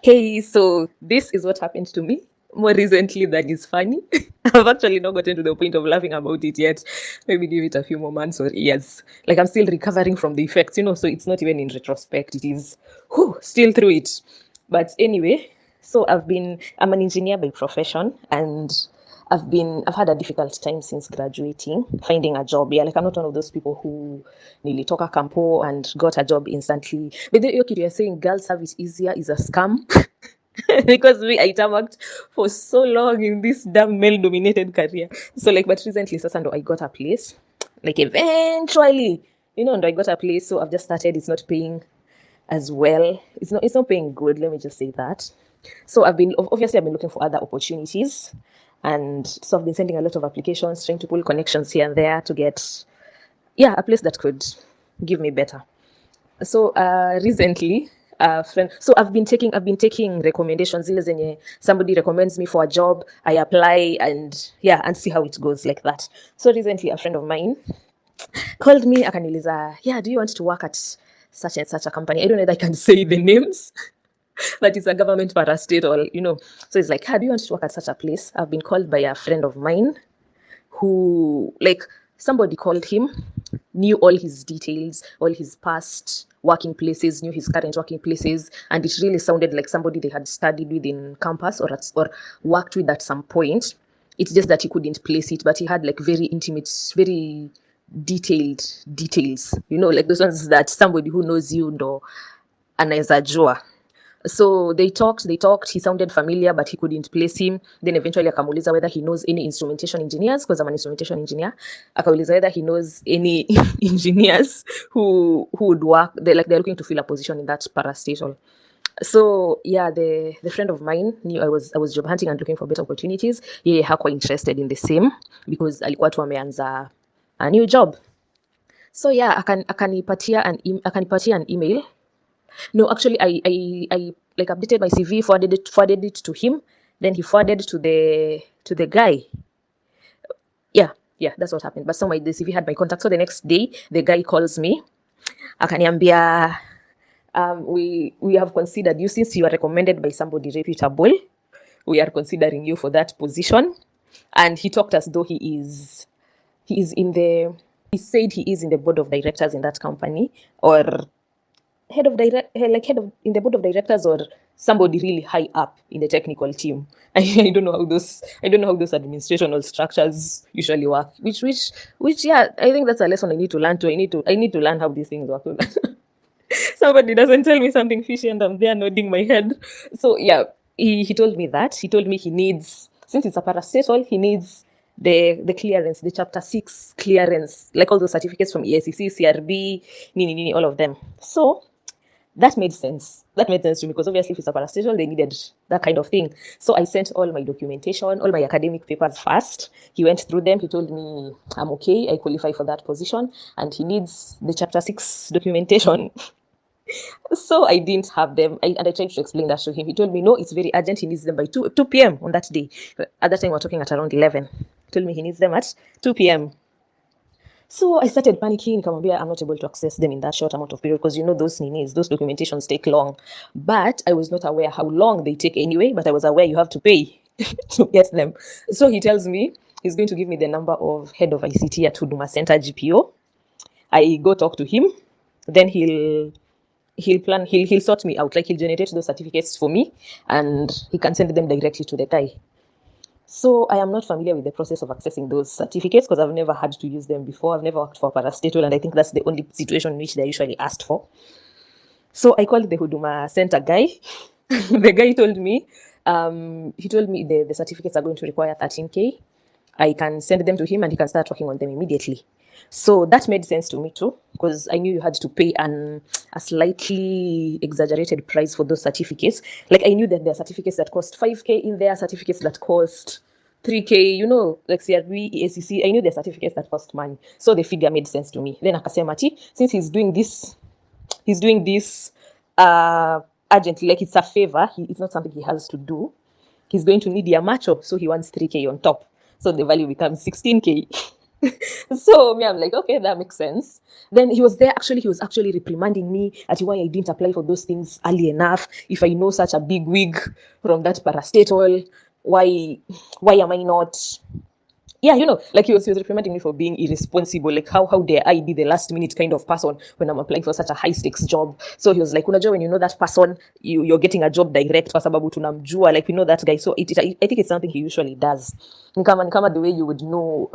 Hey, so this is what happened to me more recently that is funny. I've actually not gotten to the point of laughing about it yet. Maybe give it a few more months or years. Like I'm still recovering from the effects, so it's not even in retrospect. It is still through it. But anyway, so I'm an engineer by profession, and I've had a difficult time since graduating, finding a job. Yeah, like I'm not one of those people who nilitoka campo and got a job instantly. But the okay, you're saying girls have it easier is a scam. Because I worked for so long in this damn male dominated career. So like, but recently, Sasando, I got a place. Like eventually, and I got a place. So I've just started. It's not paying as well. It's not paying good. Let me just say that. So I've been looking for other opportunities, and so I've been sending a lot of applications, trying to pull connections here and there to get a place that could give me better. So recently, friend, so I've been taking recommendations. Zile zenye somebody recommends me for a job, I apply and see how it goes like that. So recently, a friend of mine called me akaniuliza, yeah, do you want to work at such and such a company? I don't know if I can say the names, but it's a government parastatal. So it's like, do you want to work at such a place? I've been called by a friend of mine who, like, somebody called him, knew all his details, all his past working places, knew his current working places, and it really sounded like somebody they had studied with in campus or worked with at some point. It's just that he couldn't place it, but he had like very intimate, very detailed details, like those ones that somebody who knows anaweza jua. So they talked. He sounded familiar, but he couldn't place him. Then eventually akamuuliza whether he knows any instrumentation engineers, because I'm an instrumentation engineer. Akauliza whether he knows any engineers who would work. They're looking to fill a position in that parastation. So yeah, the friend of mine knew I was job hunting and looking for better opportunities. Yeye hakuwa interested in the same because alikuwa tu ameanza a new job. So yeah, akanipatia an email. No, actually, I like updated my CV, forwarded it to him. Then he forwarded to the guy. Yeah, that's what happened. But the CV had my contact. So the next day, the guy calls me. Akaniambia, we have considered you since you are recommended by somebody reputable. We are considering you for that position. And he talked as though he is in the he said he is in the board of directors in that company, or head of in the board of directors, or somebody really high up in the technical team. I don't know how those administrational structures usually work. Which yeah, I think that's a lesson I need to learn. I need to learn how these things work. Somebody doesn't tell me something fishy and I'm there nodding my head. So yeah, he told me that. He told me he needs, since it's a parastatal, he needs the clearance, the chapter 6 clearance, like all those certificates from ESCC, CRB, nini, all of them. So that made sense. That made sense to me because obviously if it's a parastatal, they needed that kind of thing. So I sent all my documentation, all my academic papers first. He went through them. He told me I'm okay, I qualify for that position, and he needs the chapter 6 documentation. So I didn't have them. And I tried to explain that to him. He told me, no, it's very urgent. He needs them by 2 p.m. on that day. At that time, we're talking at around 11. He told me he needs them at 2 p.m. So I started panicking. Nikamwambia, I'm not able to access them in that short amount of period because those documentations take long. But I was not aware how long they take anyway, but I was aware you have to pay to get them. So he tells me he's going to give me the number of head of ICT at Huduma Center GPO. I go talk to him. Then he'll sort me out. Like he'll generate those certificates for me and he can send them directly to the guy. So I am not familiar with the process of accessing those certificates because I've never had to use them before. I've never worked for a parastatal, and I think that's the only situation in which they're usually asked for. So I called the Huduma Center guy. The guy told me, the certificates are going to require 13K. I can send them to him and he can start working on them immediately. So that made sense to me too, because I knew you had to pay a slightly exaggerated price for those certificates. Like I knew that there are certificates that cost 5K in there, certificates that cost 3K, like CRB, EACC. I knew the certificates that cost money. So the figure made sense to me. Then akasema, since he's doing this urgently, like it's a favor, it's not something he has to do. He's going to need a macho, so he wants 3K on top. So the value becomes 16K. So me, I'm like, okay, that makes sense. Then he was there. Actually, he was actually reprimanding me at why I didn't apply for those things early enough. If I know such a big wig from that parastatal, why why am I not? Yeah, like he was reprimanding me for being irresponsible. Like how dare I be the last minute kind of person when I'm applying for such a high stakes job. So he was like, unajua, when you know that person, you're getting a job direct kwa sababu tunamjua, like we know that guy. So I think it's something he usually does. Ni kama the way you would know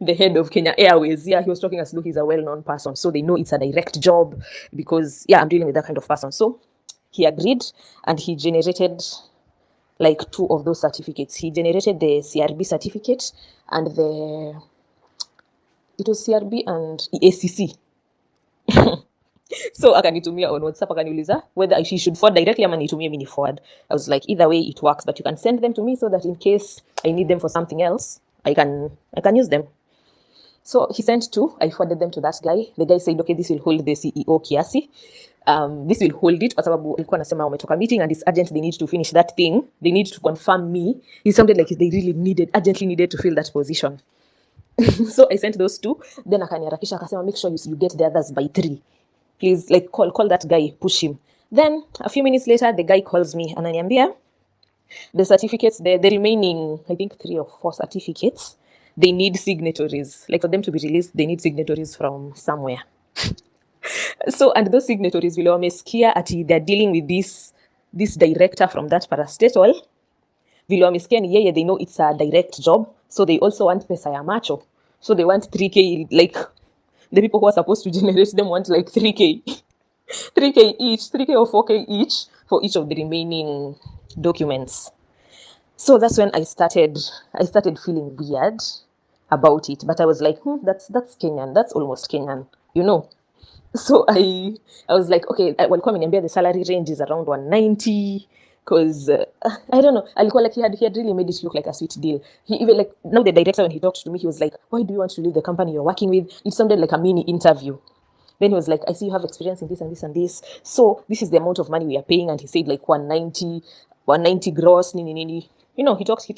the head of Kenya Airways. Yeah, he was talking as though he's a well-known person, so they know it's a direct job because yeah, I'm dealing with that kind of person. So he agreed, and he generated like two of those certificates. He generated the CRB certificate and it was CRB and ACC. So akanitumia on WhatsApp, akaniuliza whether she should forward directly ama nitumie mini forward. I was like, either way it works, but you can send them to me so that in case I need them for something else, I can use them. So he sent two. I forwarded them to that guy. The guy said, okay, this will hold the CEO kiasi. This will hold it kwa sababu alikuwa anasema wametoka meeting and it's urgent, they need to finish that thing, they need to confirm me. It sounded like they really urgently needed to fill that position. So I sent those two, then akaniharakisha akasema make sure you get the others by 3, please, like call that guy, push him. Then a few minutes later the guy calls me ananiambia the certificates, the remaining I think 3 or 4 certificates, they need signatories, like for them to be released they need signatories from somewhere. So, and those signatories vile wamesikia ati they're dealing with this director from that parastatal, vile wamesikia ni yeye, they know it's a direct job, so they also want pesa ya macho, so they want 3k, like the people who are supposed to generate them want like 3k 3k each, 3k or 4k each for each of the remaining documents. So that's when I started feeling weird about it, but I was like, that's Kenyan, that's almost Kenyan, So I was like, okay, walikuwa ameniambia the salary range is around 190 because I don't know, alikuwa like he had really made it look like a sweet deal. He even, like, now the director, when he talked to me, he was like, why do you want to leave the company you're working with? It sounded like a mini interview. Then he was like, I see you have experience in this and this and this, so this is the amount of money we are paying. And he said like 190 gross, nini nini. He talked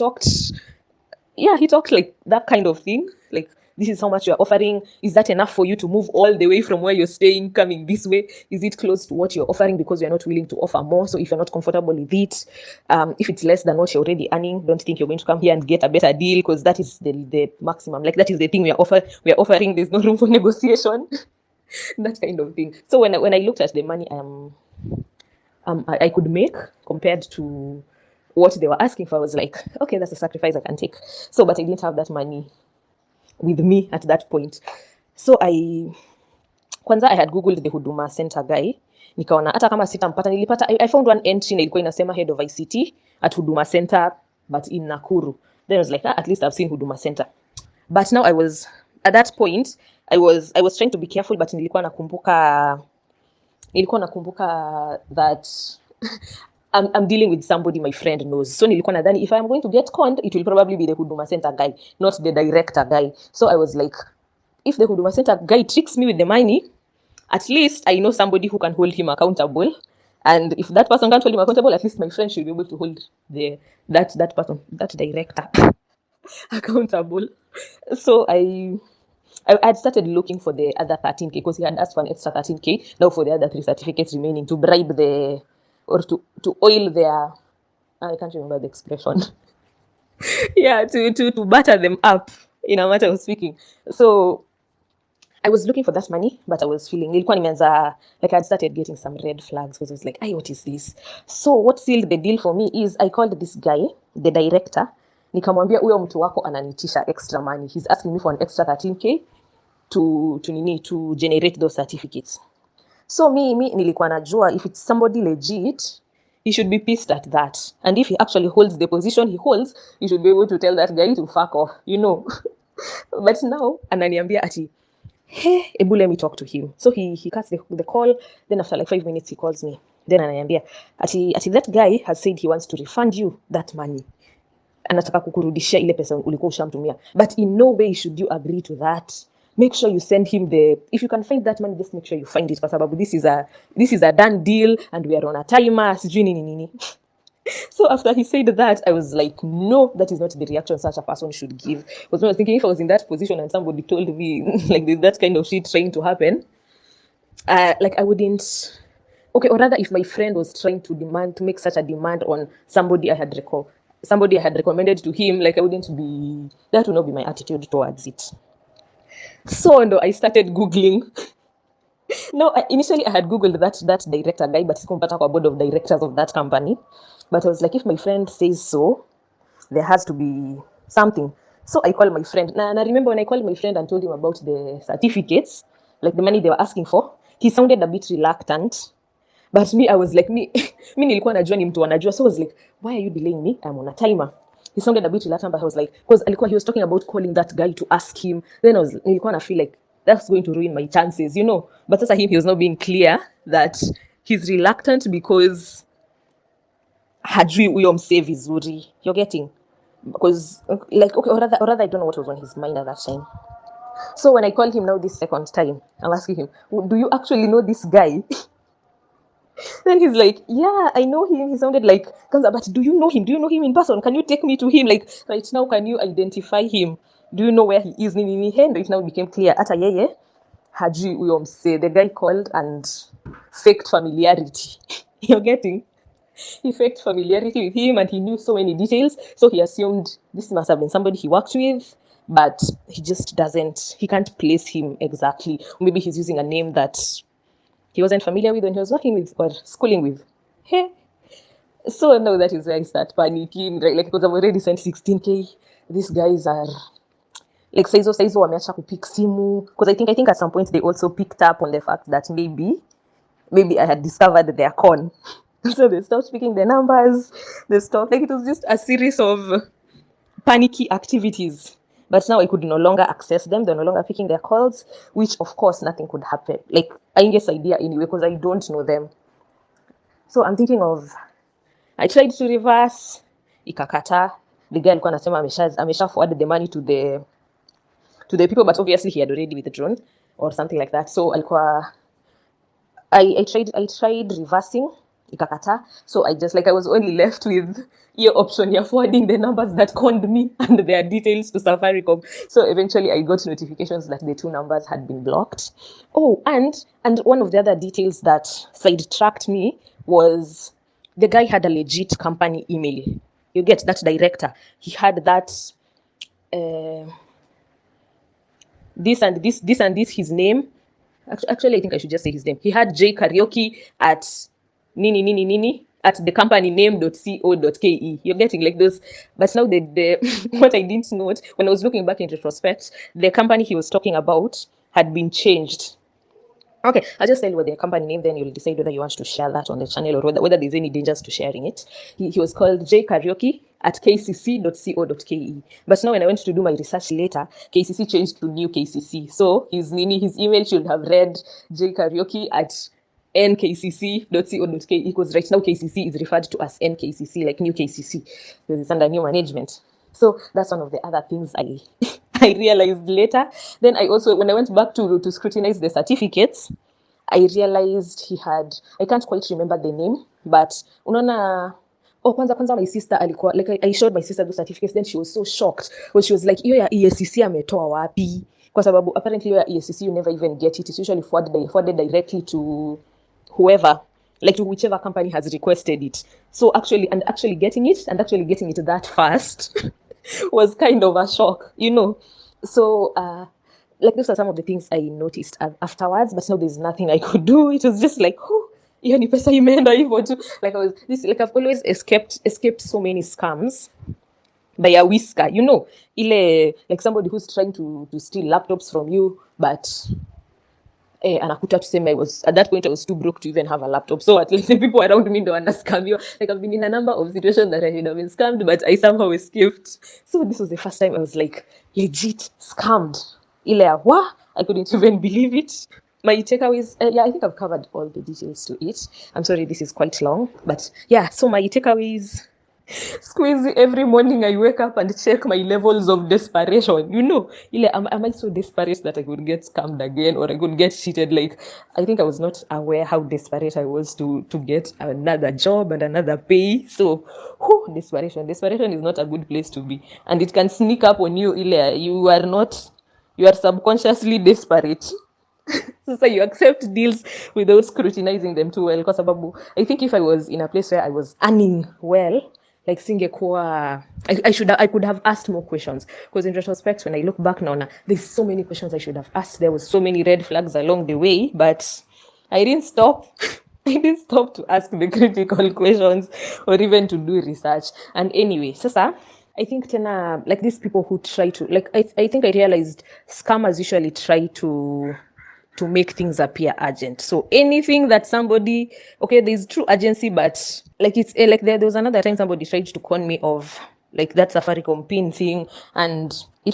yeah, he talked like that kind of thing. Like, this is how much you're offering. Is that enough for you to move all the way from where you're staying, coming this way? Is it close to what you're offering because you're not willing to offer more? So if you're not comfortable with it, if it's less than what you're already earning, don't think you're going to come here and get a better deal because that is the maximum. Like, that is the thing we are offering. There's no room for negotiation. That kind of thing. So when I looked at the money I could make compared to what they were asking for, I was like, okay, that's a sacrifice I can take. So, but I didn't have that money with me at that point. So I had googled the Huduma Center guy, nikaona hata kama sitampata, nilipata, I found one entry na ilikuwa inasema head of ICT at Huduma Center but in Nakuru. Then I was like, at least I've seen Huduma Center. But now I was at that point, I was trying to be careful, but nilikuwa nakumbuka that I'm dealing with somebody my friend knows. So nilikuwa nadhani if I'm going to get conned, it will probably be the Huduma Center guy, not the director guy. So I was like, if the Huduma Center guy tricks me with the money, at least I know somebody who can hold him accountable. And if that person can't hold him accountable, at least my friend should be able to hold that person, that director accountable. So I had started looking for the other 13k because he had asked for an extra 13k now for the other 3 certificates remaining to bribe or to oil their, I can't remember the expression. Yeah, to butter them up in a matter of speaking. So I was looking for that money, but I was feeling, like I'd started getting some red flags because I was like, hey, what is this? So what sealed the deal for me is I called this guy, the director, nikamwambia huyo mtu wako ananitisha extra money. He's asking me for an extra 13k to generate those certificates. So me nilikuwa najua if it's somebody legit, he should be pissed at that. And if he actually holds the position he holds, he should be able to tell that guy to fuck off, But now ananiambia ati, hey, ebu let me talk to him. So he cuts the call. Then after like 5 minutes he calls me. Then ananiambia ati that guy has said he wants to refund you that money. Anataka kukurudishia ile pesa ulikuwa ushamtumia. But in no way should you agree to that. Make sure you send him if you can find that money, just make sure you find it kwa sababu this is a done deal and we are on a timer, sijui nini. So after he said that, I was like, no, that is not the reaction such a person should give. Because when I was thinking, if I was in that position and somebody told me like there's that kind of shit trying to happen, like I wouldn't. Okay, or rather, if my friend was trying to demand to make such a demand on somebody I had recommended to him, like I wouldn't be. That would not be my attitude towards it. So no, I started googling. No, initially I had googled that director guy, but sikumpata kwa board of directors of that company. But I was like, if my friend says so, there has to be something. So I called my friend. And I remember when I called my friend and told him about the certificates, like the money they were asking for, he sounded a bit reluctant. But me, I was like, me, me nilikuwa najua ni mtu anajua. So I was like, why are you delaying me? I'm on a timer. He sounded a bit reluctant, but I was like, because he was talking about calling that guy to ask him. Then nilikuwa na feel like that's going to ruin my chances, you know. But as he was not being clear that he's reluctant because hajui huyo msee vizuri. You're getting? Because like okay, or rather I don't know what was on his mind at that time. So when I called him now this second time, I'm asking him, do you actually know this guy? Then he's like, yeah, I know him. He sounded like, but do you know him? Do you know him in person? Can you take me to him? Like, right now, can you identify him? Do you know where he is? Nini hand? It now became clear. Ata yeye, Haji Uyomse, the guy called and faked familiarity. You're getting? He faked familiarity with him and he knew so many details. So he assumed this must have been somebody he worked with, but he can't place him exactly. Maybe he's using a name that he wasn't familiar with when he was working with or schooling with. Hey. So now that is where I start panicking, right? Like because I've already sent 16K. These guys are like saizo wameacha kupick simu. Because I think at some point they also picked up on the fact that maybe I had discovered their con. So they stopped picking the numbers. They stopped, like it was just a series of panicky activities. But now I could no longer access them. They're no longer picking their calls, which of course nothing could happen. Like I guess idea anyway, because I don't know them. So I'm thinking of I tried to reverse, ikakata. The guy alikuwa anasema amesha forward the money to the people, but obviously he had already withdrawn or something like that. So alikuwa I tried reversing, ikakata. So I was only left with your option. You're forwarding the numbers that conned me and their details to Safaricom. So eventually I got notifications that the two numbers had been blocked. Oh, and one of the other details that sidetracked me was the guy had a legit company email. You get that director. He had that this and this his name. Actually, I think I should just say his name. He had J Karaoke at nini at the company name.co.ke. You're getting like those. But now the what I didn't note when I was looking back in retrospect, the company he was talking about had been changed. Okay, I'll just tell you what their company name, then you'll decide whether you want to share that on the channel or whether there's any dangers to sharing it. He was called J Karaoke at kcc.co.ke. But now when I went to do my research later, KCC changed to new KCC. So his email should have read J Karaoke at nkcc.co.ke because right now KCC is referred to as NKCC, like new KCC, because it's under new management. So that's one of the other things I I realized later. Then I also, when I went back to scrutinize the certificates, I realized he had, I can't quite remember the name, but unaona, oh, kwanza my sister alikuwa, like I showed my sister the certificates, then she was so shocked when she was like, hiyo ya ESCC ametoa wapi? Kwa sababu apparently hiyo ya ESCC you never even get it. It's usually forwarded directly to whoever, like to whichever company has requested it. So actually getting it that fast was kind of a shock, you know. So like those are some of the things I noticed afterwards, but now there's nothing I could do. It was just like, oh, hiyo ni pesa imeenda hivyo tu. Like I've always escaped so many scams by a whisker, you know, like somebody who's trying to steal laptops from you, but anakuta tuseme at that point I was too broke to even have a laptop, so at least the people around me don't scam you. Like I've been in a number of situations that I should have been scammed, but I somehow escaped. So this was the first time I was like legit scammed. I couldn't even believe it. My takeaways, yeah, I think I've covered all the details to it. I'm sorry this is quite long, but yeah, so my takeaways Squeezy, every morning I wake up and check my levels of desperation. Am I so desperate that I could get scammed again or I could get cheated? Like, I think I was not aware how desperate I was to get another job and another pay. So, desperation. Desperation is not a good place to be. And it can sneak up on you. You are subconsciously desperate. So you accept deals without scrutinizing them too well. Because I think if I was in a place where I was earning well, like singekuwa, I could have asked more questions. Because in retrospect, when I look back now, there's so many questions I should have asked. There was so many red flags along the way, but I didn't stop. I didn't stop to ask the critical questions or even to do research. And anyway, sasa, I think tena, like these people who try to, like, I think I realized scammers usually try to make things appear urgent. So anything that somebody, okay, there's true urgency, but like like there was another time somebody tried to con me of like that Safaricom pin thing, and it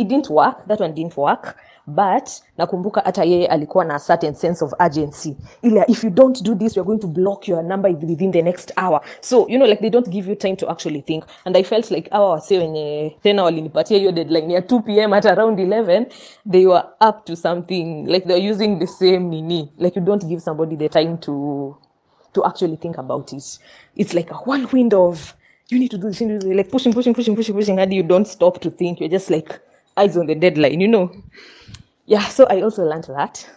didn't work. That one didn't work. But nakumbuka hata yeye alikuwa na a certain sense of urgency. If you don't do this, we're going to block your number within the next hour. So, like they don't give you time to actually think. And I felt like, say wenye tena walinipatia hiyo deadline ya 2 p.m. at around 11, they were up to something. Like they're using the same nini. Like you don't give somebody the time to actually think about it. It's like a whirlwind of, you need to do this, like pushing, and you don't stop to think. You're just like eyes on the deadline, Yeah, so I also learned that.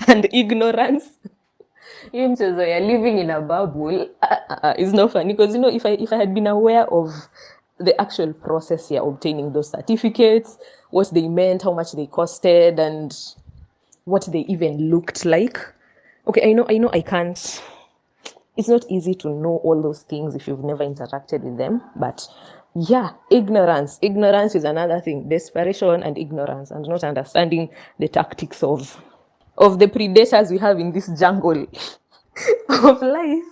And ignorance. So you're living in a bubble is not funny because if I had been aware of the actual process here obtaining those certificates, what they meant, how much they costed, and what they even looked like. Okay, I know I can't. It's not easy to know all those things if you've never interacted with them, but yeah, ignorance is another thing. Desperation and ignorance, and not understanding the tactics of the predators we have in this jungle of life.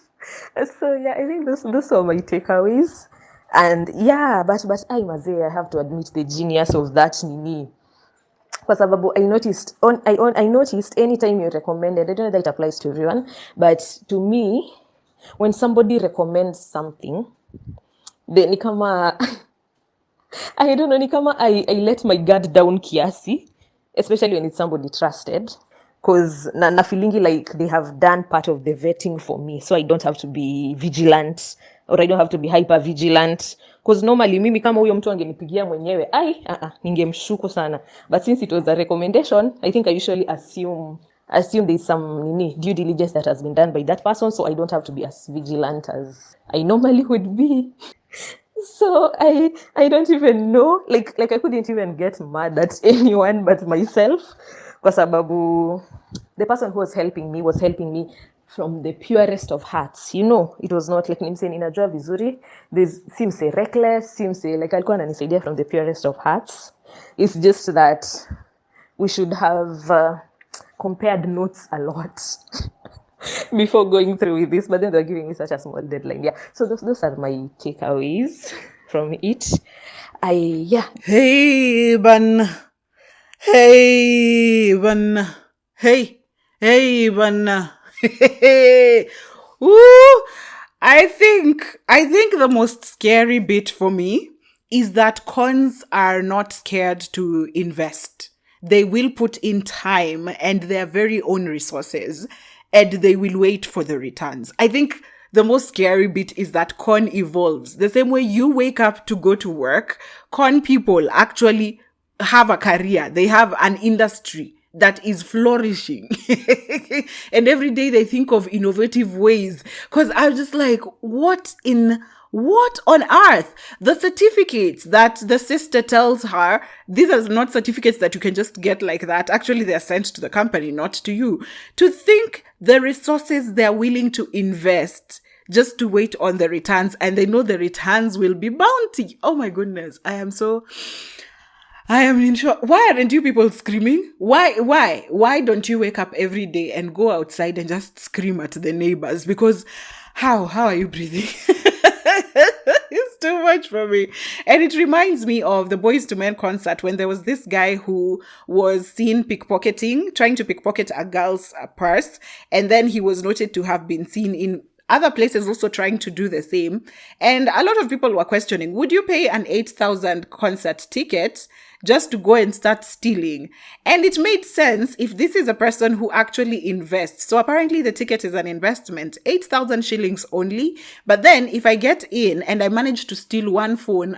So yeah, I think those are my takeaways. And yeah, but I have to admit the genius of that nini. Kwa sababu I noticed anytime you recommended, I don't know that it applies to everyone, but to me, when somebody recommends something, then ni kama I don't know, ni kama I let my guard down kiasi, especially when it's somebody trusted, because na feelingi like they have done part of the vetting for me, so I don't have to be vigilant or I don't have to be hyper vigilant, because normally mimi kama huyo mtu angenipigia mwenyewe ningemshuku sana, but since it was a recommendation, I think I usually assume there's some due diligence that has been done by that person, so I don't have to be as vigilant as I normally would be. So I don't even know, like I couldn't even get mad at anyone but myself, kwa sababu the person who was helping me from the purest of hearts. It was not like nimse ninajua vizuri. This seems reckless, seems like alikuwa ananisaidia from the purest of hearts. It's just that we should have compared notes a lot before going through with this, but then they're giving me such a small deadline. Yeah, so those are my takeaways from it. Hey ban, hey ban. Ooh, I think the most scary bit for me is that cons are not scared to invest. They will put in time and their very own resources, and they will wait for the returns. I think the most scary bit is that con evolves. The same way you wake up to go to work, con people actually have a career. They have an industry that is flourishing. And every day they think of innovative ways. Because I'm just like, what on earth? The certificates that the sister tells her, these are not certificates that you can just get like that. Actually, they're sent to the company, not to you. To think the resources they're willing to invest just to wait on the returns, and they know the returns will be bounty. Oh my goodness. I am in shock. Why aren't you people screaming? Why don't you wake up every day and go outside and just scream at the neighbors? Because how are you breathing? It's too much for me. And it reminds me of the Boys to Men concert when there was this guy who was seen trying to pickpocket a girl's purse. And then he was noted to have been seen in other places also trying to do the same. And a lot of people were questioning, would you pay an 8,000 concert ticket just to go and start stealing? And it made sense if this is a person who actually invests. So apparently the ticket is an investment, 8,000 shillings only. But then if I get in and I manage to steal one phone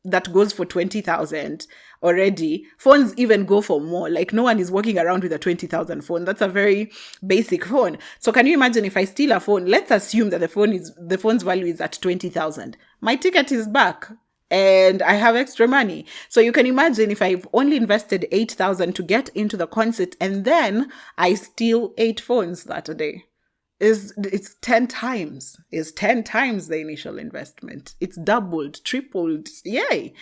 that goes for 20,000 already, phones even go for more. Like no one is walking around with a 20,000 phone. That's a very basic phone. So can you imagine if I steal a phone? Let's assume that the phone's value is at 20,000. My ticket is back and I have extra money. So you can imagine if I've only invested 8,000 to get into the concert and then I steal 8 phones that day. It's 10 times. It's 10 times the initial investment. It's doubled, tripled. Yay.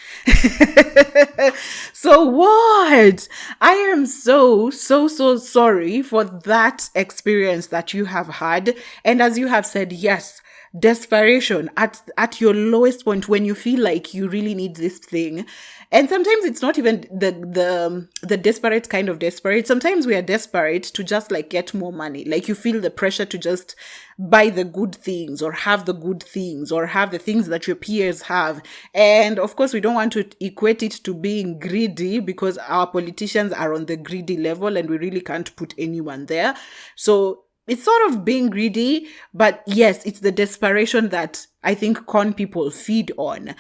So what? I am so sorry for that experience that you have had. And as you have said, yes, desperation at your lowest point when you feel like you really need this thing. And sometimes it's not even the desperate kind of desperate. Sometimes we are desperate to just like get more money. Like you feel the pressure to just buy the good things or have the good things or have the things that your peers have. And of course, we don't want to equate it to being greedy because our politicians are on the greedy level and we really can't put anyone there. So it's sort of being greedy, but yes, it's the desperation that I think con people feed on.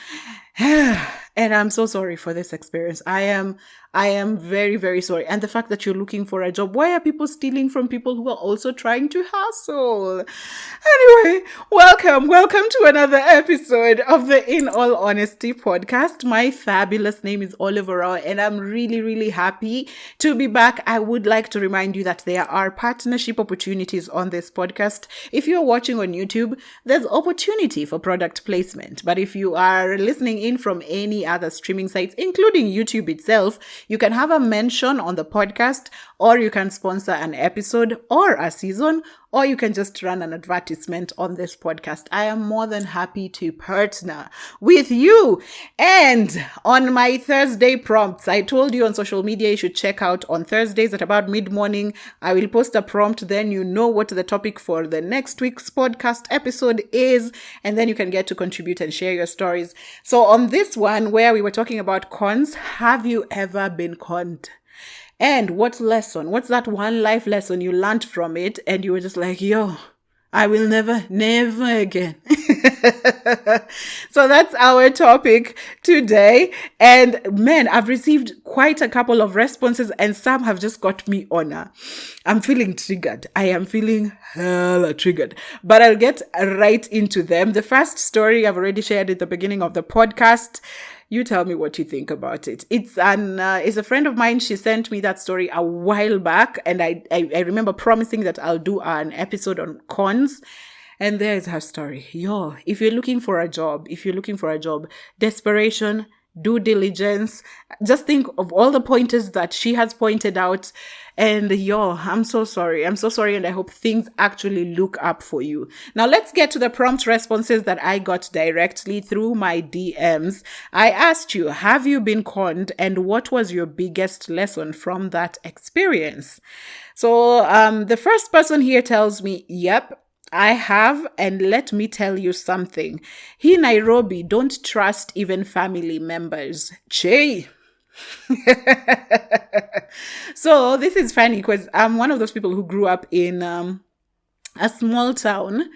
And I'm so sorry for this experience. I am very, very sorry. And the fact that you're looking for a job, why are people stealing from people who are also trying to hustle? Anyway, welcome to another episode of the In All Honesty podcast. My fabulous name is Oliver Rao, and I'm really, really happy to be back. I would like to remind you that there are partnership opportunities on this podcast. If you're watching on YouTube, there's opportunity for product placement. But if you are listening in from any other streaming sites, including YouTube itself, you can have a mention on the podcast, or you can sponsor an episode or a season, or you can just run an advertisement on this podcast. I am more than happy to partner with you. And on my Thursday prompts, I told you on social media you should check out on Thursdays at about mid-morning. I will post a prompt, then you know what the topic for the next week's podcast episode is, and then you can get to contribute and share your stories. So on this one, where we were talking about cons, have you ever been conned? And what's that one life lesson you learned from it and you were just like, yo, I will never again. So that's our topic today. And man, I've received quite a couple of responses and some have just got me on. I'm feeling triggered. I am feeling hella triggered, but I'll get right into them. The first story I've already shared at the beginning of the podcast. You tell me what you think about it. It's a friend of mine. She sent me that story a while back, and I remember promising that I'll do an episode on cons. And there's her story. Yo, if you're looking for a job, desperation, due diligence, just think of all the pointers that she has pointed out. And yo, I'm so sorry. And I hope things actually look up for you. Now let's get to the prompt responses that I got directly through my DMs. I asked you, have you been conned? And what was your biggest lesson from that experience? So the first person here tells me, yep, I have, and let me tell you something. Here in Nairobi, don't trust even family members. Che. So this is funny because I'm one of those people who grew up in a small town.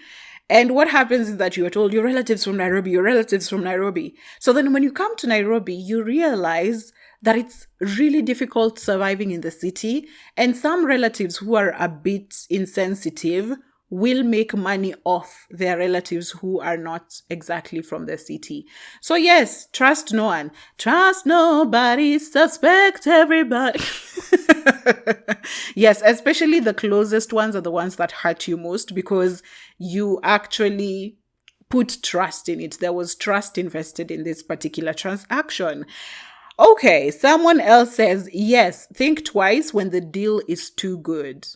And what happens is that you are told your relatives from Nairobi. So then when you come to Nairobi, you realize that it's really difficult surviving in the city. And some relatives who are a bit insensitive will make money off their relatives who are not exactly from the city. So yes, trust no one. Trust nobody, suspect everybody. Yes, especially the closest ones are the ones that hurt you most because you actually put trust in it. There was trust invested in this particular transaction. Okay, someone else says, yes, think twice when the deal is too good.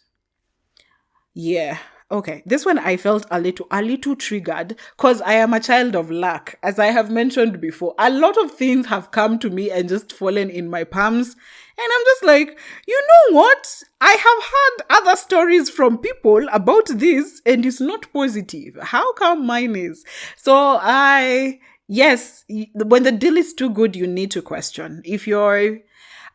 Yeah. Okay, this one I felt a little triggered because I am a child of luck. As I have mentioned before, a lot of things have come to me and just fallen in my palms. And I'm just like, you know what? I have had other stories from people about this and it's not positive. How come mine is? So yes, when the deal is too good, you need to question.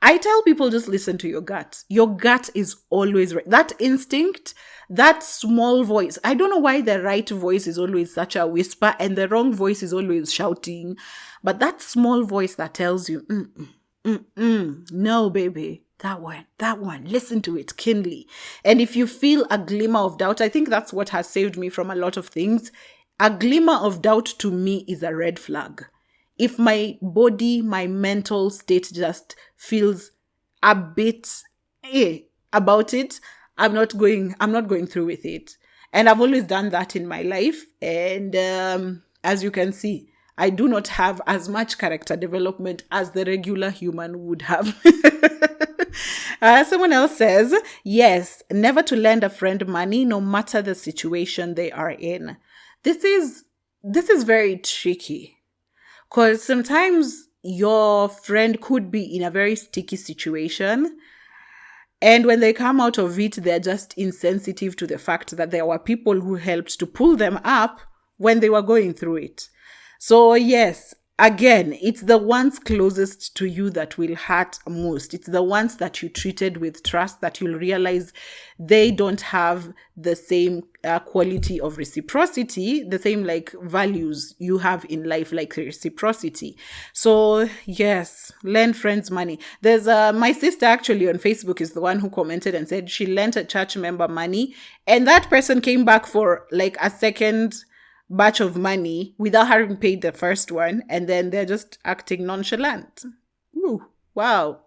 I tell people just listen to your gut. Your gut is always right. That instinct, that small voice. I don't know why the right voice is always such a whisper and the wrong voice is always shouting. But that small voice that tells you, no, baby, that one, listen to it keenly. And if you feel a glimmer of doubt, I think that's what has saved me from a lot of things. A glimmer of doubt to me is a red flag. If my body, my mental state just feels a bit about it, I'm not going through with it. And I've always done that in my life. And as you can see, I do not have as much character development as the regular human would have. Someone else says, yes, never to lend a friend money, no matter the situation they are in. This is very tricky. Because sometimes your friend could be in a very sticky situation. And when they come out of it, they're just insensitive to the fact that there were people who helped to pull them up when they were going through it. So yes, again, it's the ones closest to you that will hurt most. It's the ones that you treated with trust that you'll realize they don't have the same quality of reciprocity, the same like values you have in life, like reciprocity. So yes, lend friends money. There's my sister actually on Facebook is the one who commented and said she lent a church member money and that person came back for like a second batch of money without having paid the first one, and then they're just acting nonchalant. Ooh, wow.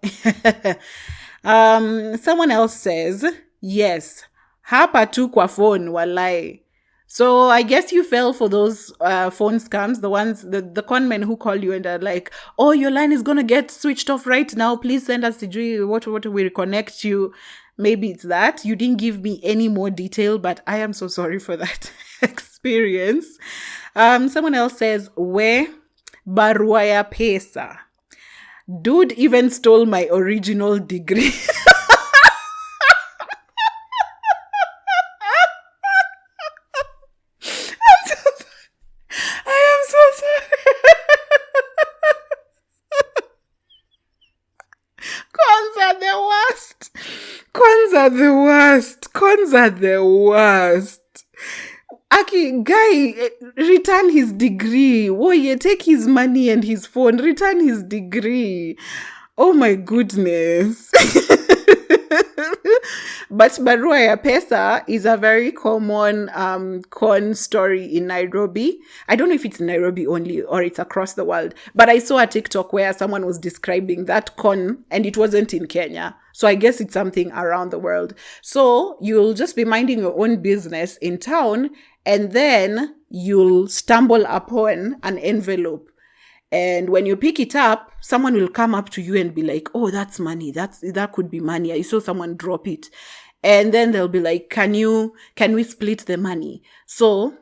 Someone else says, yes, hapa tu kwa phone walai. So I guess you fell for those phone scams, the ones, the con men who call you and are like, oh, your line is going to get switched off right now. Please send us what we reconnect you. Maybe it's that. You didn't give me any more detail, but I am so sorry for that experience. Someone else says, we barua ya pesa. Dude even stole my original degree. I am so sorry. Cons are the worst. Cons are the worst. Cons are the worst. Aki, guy, return his degree. Woye, take his money and his phone. Return his degree. Oh my goodness. But barua ya pesa is a very common con story in Nairobi. I don't know if it's in Nairobi only or it's across the world. But I saw a TikTok where someone was describing that con and it wasn't in Kenya. So I guess it's something around the world. So you'll just be minding your own business in town and then you'll stumble upon an envelope. And when you pick it up, someone will come up to you and be like, oh, that's money. That could be money. I saw someone drop it. And then they'll be like, can we split the money? So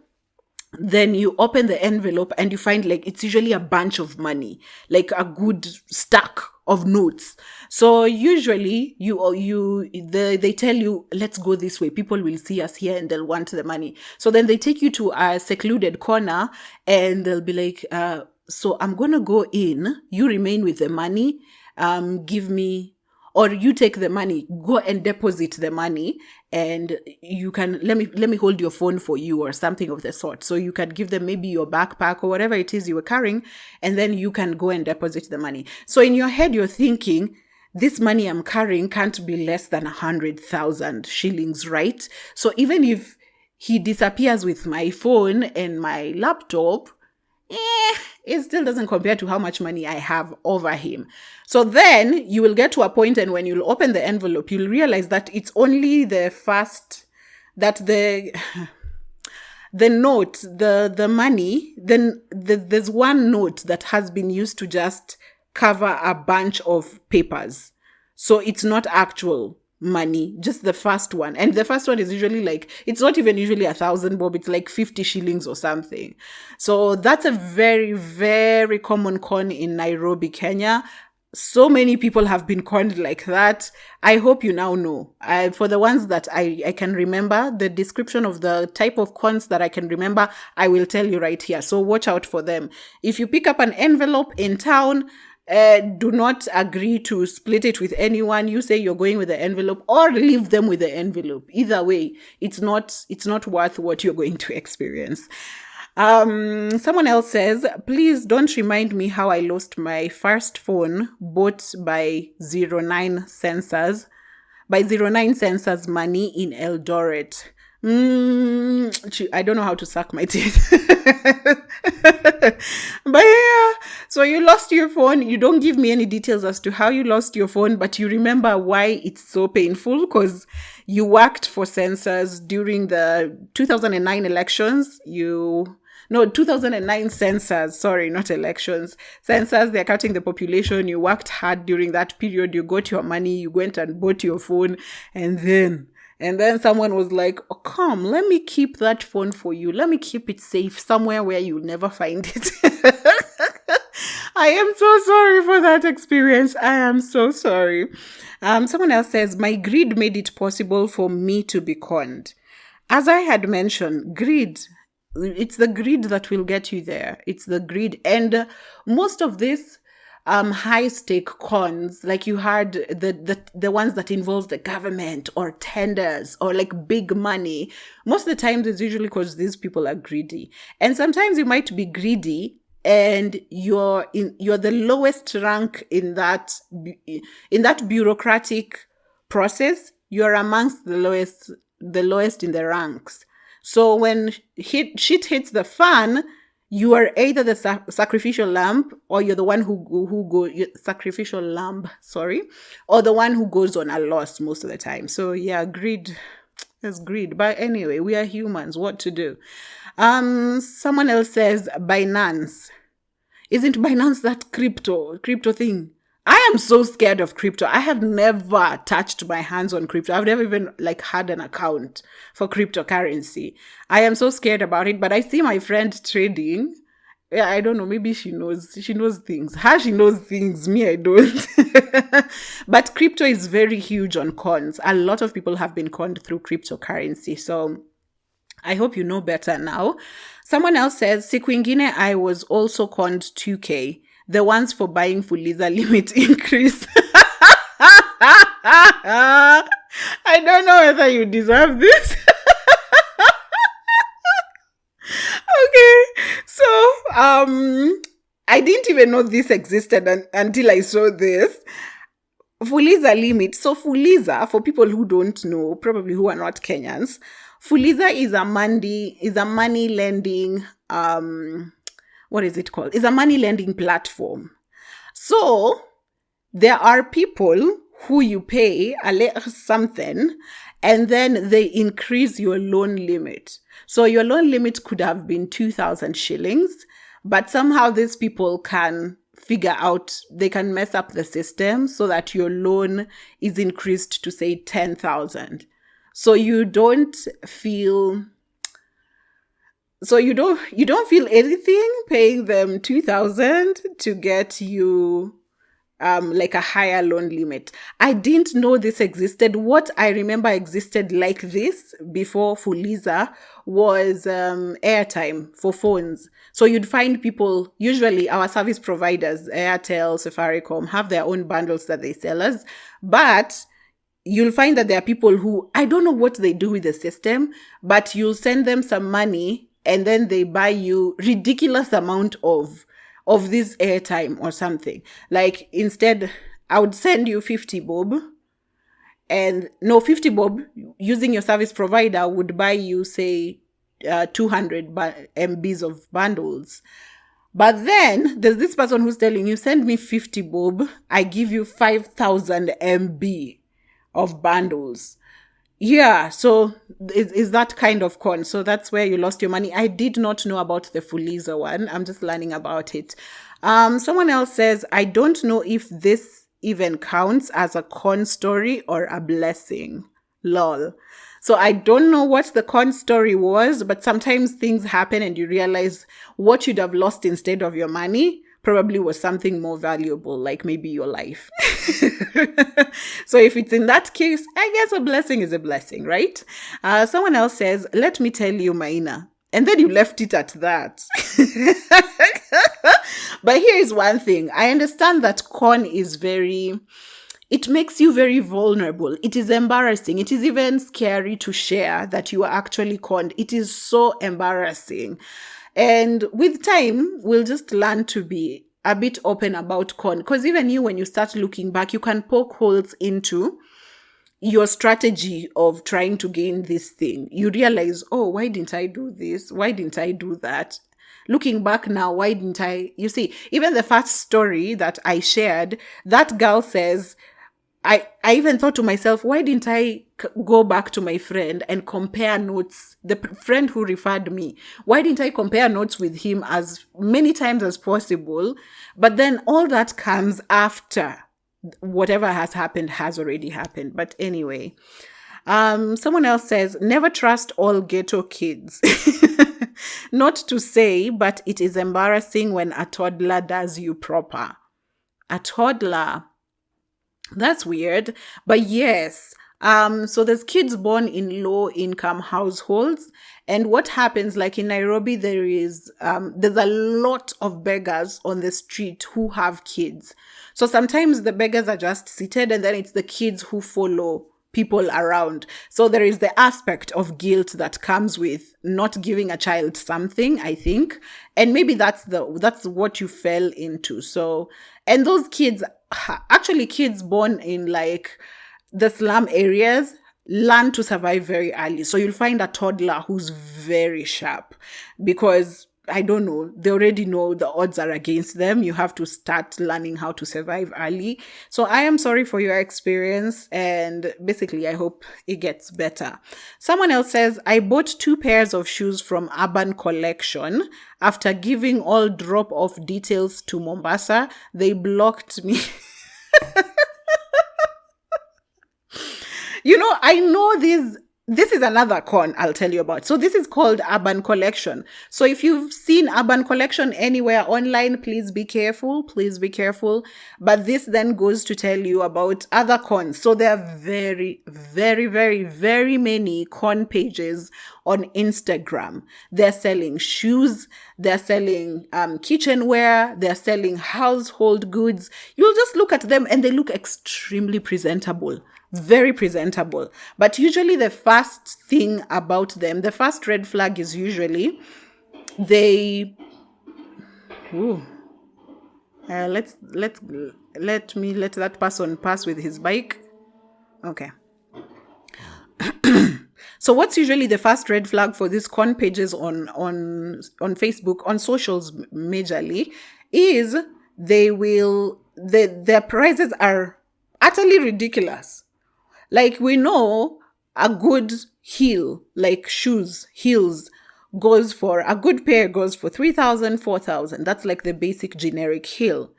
then you open the envelope and you find like, it's usually a bunch of money, like a good stack of notes. So usually they tell you, let's go this way. People will see us here and they'll want the money. So then they take you to a secluded corner and they'll be like, so I'm going to go in, you remain with the money, give me, or you take the money, go and deposit the money and you can, let me hold your phone for you or something of the sort. So you can give them maybe your backpack or whatever it is you were carrying and then you can go and deposit the money. So in your head, you're thinking, this money I'm carrying can't be less than 100,000 shillings, right? So even if he disappears with my phone and my laptop, it still doesn't compare to how much money I have over him. So then you will get to a point and when you'll open the envelope, you'll realize that it's only the note, the money, then there's one note that has been used to just cover a bunch of papers. So it's not actual. money, just the first one. And the first one is usually like, it's not even usually 1,000 bob, it's like 50 shillings or something. So that's a very, very common con in Nairobi, Kenya. So many people have been conned like that. I hope you now know. For the ones that I can remember, the description of the type of cons that I can remember, I will tell you right here. So watch out for them. If you pick up an envelope in town, do not agree to split it with anyone. You say you're going with the envelope, or leave them with the envelope. Either way, it's not worth what you're going to experience. Someone else says, please don't remind me how I lost my first phone bought by 09 Sensors money in Eldoret. I don't know how to suck my teeth. But yeah, so you lost your phone. You don't give me any details as to how you lost your phone, but you remember why it's so painful, because you worked for Sensors during the 2009 elections. 2009 census, sorry, not elections. Census, they're counting the population. You worked hard during that period. You got your money. You went and bought your phone. And then someone was like, oh, come, let me keep that phone for you. Let me keep it safe somewhere where you'll never find it. I am so sorry for that experience. I am so sorry. Someone else says, my greed made it possible for me to be conned. As I had mentioned, greed, it's the greed that will get you there. It's the greed. And most of this high stake cons, like you had the ones that involve the government or tenders or like big money, most of the times it's usually because these people are greedy. And sometimes you might be greedy and you're the lowest rank in that bureaucratic process. You're amongst the lowest in the ranks. So when shit hits the fan, you are either the sacrificial lamb, or you're the one sacrificial lamb, or the one who goes on a loss most of the time. So yeah, greed is greed. But anyway, we are humans. What to do? Someone else says Binance. Isn't Binance that crypto thing? I am so scared of crypto. I have never touched my hands on crypto. I've never even had an account for cryptocurrency. I am so scared about it, but I see my friend trading. Yeah, I don't know. Maybe she knows things. She knows things. Me, I don't. But crypto is very huge on cons. A lot of people have been conned through cryptocurrency. So I hope you know better now. Someone else says, siku ingine I was also conned 2K. The ones for buying Fuliza limit increase. I don't know whether you deserve this. Okay, so I didn't even know this existed until I saw this. Fuliza limit. So Fuliza, for people who don't know, probably who are not Kenyans, Fuliza is a money lending what is it called? It's a money lending platform. So there are people who you pay a little something and then they increase your loan limit. So your loan limit could have been 2,000 shillings, but somehow these people can figure out, they can mess up the system so that your loan is increased to say 10,000. So you don't feel anything paying them 2,000 to get you like a higher loan limit. I didn't know this existed. What I remember existed like this before Fuliza was airtime for phones. So you'd find people, usually our service providers, Airtel, Safaricom, have their own bundles that they sell us, but you'll find that there are people who, I don't know what they do with the system, but you'll send them some money and then they buy you ridiculous amount of this airtime or something. Like instead, I would send you 50 bob. And no, 50 bob using your service provider would buy you, say, 200 MBs of bundles. But then there's this person who's telling you, send me 50 bob, I give you 5,000 MB of bundles. Yeah, so is that kind of con. So that's where you lost your money. I did not know about the Fuliza one. I'm just learning about it. Someone else says, I don't know if this even counts as a con story or a blessing. Lol. So I don't know what the con story was, but sometimes things happen and you realize what you'd have lost instead of your money probably was something more valuable, like maybe your life. So if it's in that case, I guess a blessing is a blessing, right? Someone else says, let me tell you, Maina. And then you left it at that. But here is one thing. I understand that con is it makes you very vulnerable. It is embarrassing. It is even scary to share that you are actually conned. It is so embarrassing. And with time, we'll just learn to be a bit open about con. Because even you, when you start looking back, you can poke holes into your strategy of trying to gain this thing. You realize, oh, why didn't I do this? Why didn't I do that? Looking back now, why didn't I? You see, even the first story that I shared, that girl says, I even thought to myself, why didn't I go back to my friend and compare notes? The friend who referred me, why didn't I compare notes with him as many times as possible? But then all that comes after whatever has happened has already happened. But anyway, someone else says, never trust all ghetto kids. Not to say, but it is embarrassing when a toddler does you proper. A toddler. That's weird. But yes, so there's kids born in low income households. And what happens, like in Nairobi, there's a lot of beggars on the street who have kids. So sometimes the beggars are just seated and then it's the kids who follow people around. So there is the aspect of guilt that comes with not giving a child something, I think. And maybe that's what you fell into. So, and those kids, actually kids born in like the slum areas, learn to survive very early. So you'll find a toddler who's very sharp because, I don't know, they already know the odds are against them. You have to start learning how to survive early. So I am sorry for your experience and basically I hope it gets better. Someone else says, I bought 2 pairs of shoes from Urban Collection. After giving all drop-off details to Mombasa, they blocked me. You know, I know this is another con I'll tell you about. So this is called Urban Collection. So if you've seen Urban Collection anywhere online, please be careful. Please be careful. But this then goes to tell you about other cons. So there are very, very, very, very many con pages on Instagram. They're selling shoes. They're selling kitchenware. They're selling household goods. You'll just look at them and they look extremely presentable. Very presentable. But usually the first thing about them, the first red flag is usually let that person pass with his bike. Okay. So what's usually the first red flag for these con pages on Facebook, on socials majorly, is their prices are utterly ridiculous. Like we know a good heel, like heels, a good pair goes for 3,000, 4,000. That's like the basic generic heel.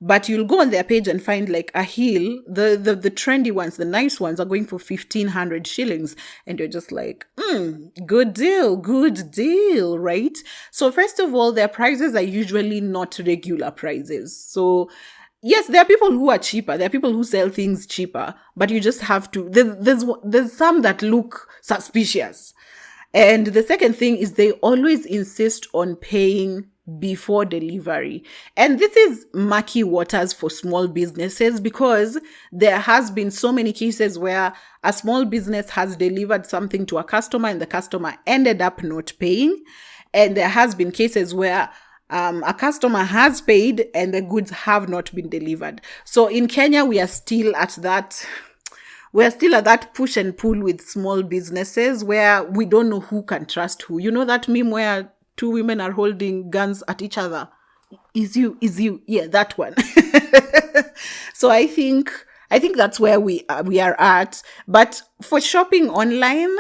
But you'll go on their page and find like a heel, the trendy ones, the nice ones are going for 1,500 shillings. And you're just like, good deal, right? So first of all, their prices are usually not regular prices. So yes, there are people who are cheaper. There are people who sell things cheaper, but you just have to, there's some that look suspicious. And the second thing is they always insist on paying before delivery. And this is murky waters for small businesses because there has been so many cases where a small business has delivered something to a customer and the customer ended up not paying. And there has been cases where a customer has paid and the goods have not been delivered. So in Kenya, we are still at that push and pull with small businesses where we don't know who can trust who. You know that meme where 2 women are holding guns at each other? Is you. Yeah, that one. So I think that's where we are at. But for shopping online,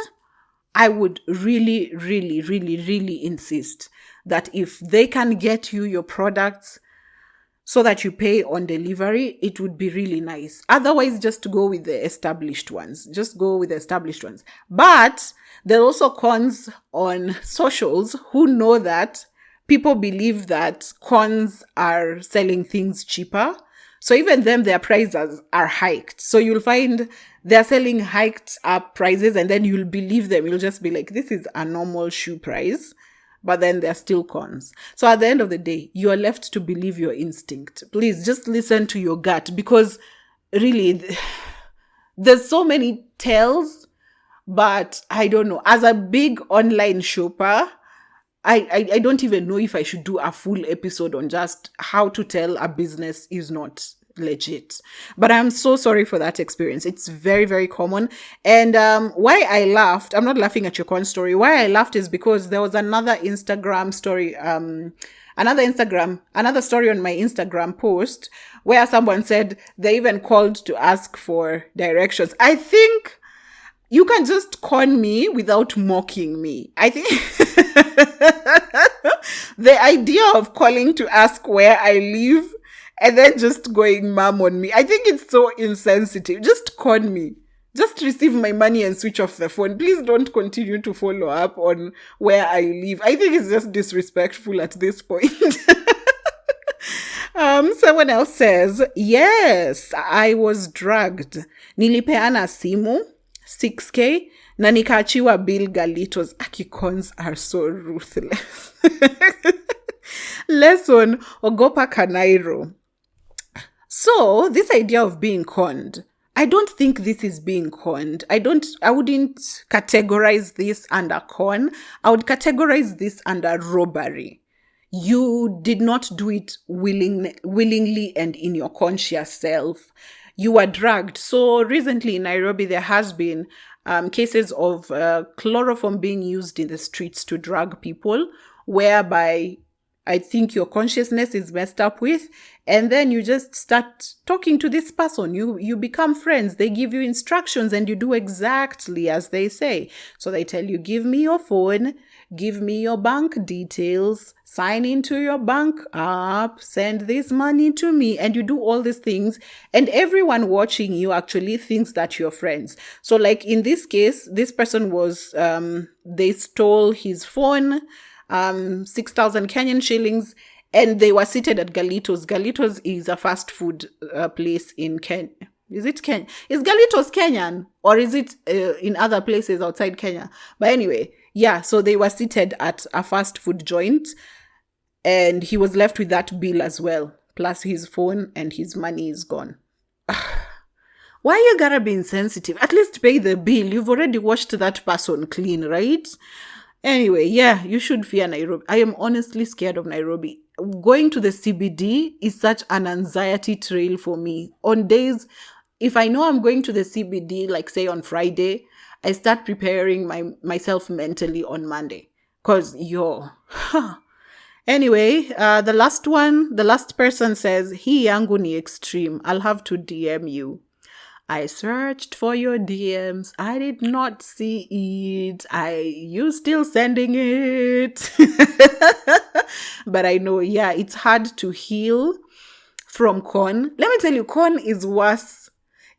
I would really, really, really, really insist that if they can get you your products so that you pay on delivery, it would be really nice. Otherwise, just go with the established ones. Just go with the established ones. But there are also cons on socials who know that people believe that cons are selling things cheaper. So even them, their prices are hiked. So you'll find they're selling hiked up prices, and then you'll believe them. You'll just be like, this is a normal shoe price. But then they're still cons. So at the end of the day, you're left to believe your instinct. Please just listen to your gut, because really, there's so many tells, but I don't know. As a big online shopper, I don't even know if I should do a full episode on just how to tell a business is not legit. But I'm so sorry for that experience. It's very, very common. And why I laughed, I'm not laughing at your con story. Why I laughed is because there was another Instagram story, another story on my Instagram post where someone said they even called to ask for directions. I think you can just con me without mocking me. I think the idea of calling to ask where I live and then just going mum on me, I think it's so insensitive. Just con me. Just receive my money and switch off the phone. Please don't continue to follow up on where I live. I think it's just disrespectful at this point. Someone else says, yes, I was drugged. Nilipeana simu, 6K, na nikaachiwa bill Galitos. Akicons are so ruthless. Lesson, ogopa kanairo. So, this idea of being conned, I don't think this is being conned. I wouldn't categorize this under con. I would categorize this under robbery. You did not do it willingly and in your conscious self. You were dragged. So recently in Nairobi, there has been cases of chloroform being used in the streets to drug people, whereby I think your consciousness is messed up with, and then you just start talking to this person. You become friends. They give you instructions and you do exactly as they say. So they tell you, give me your phone, give me your bank details, sign into your bank app, send this money to me, and you do all these things. And everyone watching you actually thinks that you're friends. So like in this case, this person was, they stole his phone, 6,000 Kenyan shillings, and they were seated at Galitos. Galitos is a fast food place in Kenya. Is it Kenya? Is Galitos Kenyan, or is it in other places outside Kenya? But anyway, yeah, so they were seated at a fast food joint, and he was left with that bill as well, plus his phone, and his money is gone. Why you gotta be insensitive? At least pay the bill. You've already washed that person clean, right? Anyway, yeah, you should fear Nairobi. I am honestly scared of Nairobi. Going to the CBD is such an anxiety trail for me. On days, if I know I'm going to the CBD, like say on Friday, I start preparing myself mentally on Monday. Cause Anyway, the last person says, hii yangu ni extreme. I'll have to DM you. I searched for your DMs. I did not see it. You still sending it. But I know, yeah, it's hard to heal from con. Let me tell you, con is worse.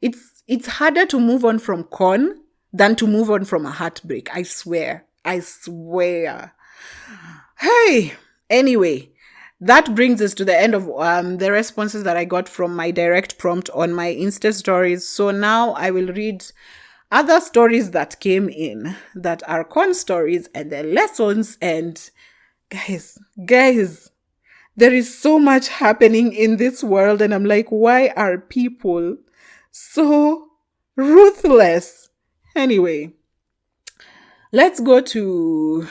It's harder to move on from con than to move on from a heartbreak. I swear. Hey, anyway. That brings us to the end of the responses that I got from my direct prompt on my Insta stories. So now I will read other stories that came in that are con stories and their lessons. And guys, there is so much happening in this world. And I'm like, why are people so ruthless? Anyway, let's go to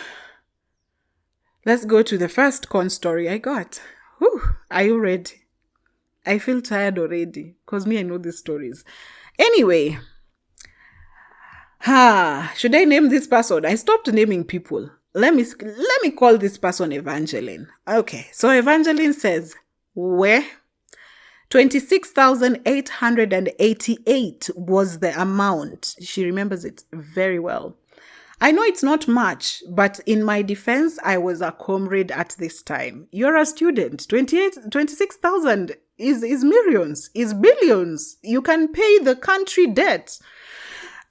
the first con story I got. Whew, are you ready? I feel tired already because I know these stories. Anyway, should I name this person? I stopped naming people. Let me call this person Evangeline. Okay, so Evangeline says, where 26,888 was the amount. She remembers it very well. I know it's not much, but in my defense, I was a comrade at this time. You're a student. 26,000 is millions, is billions. You can pay the country debt.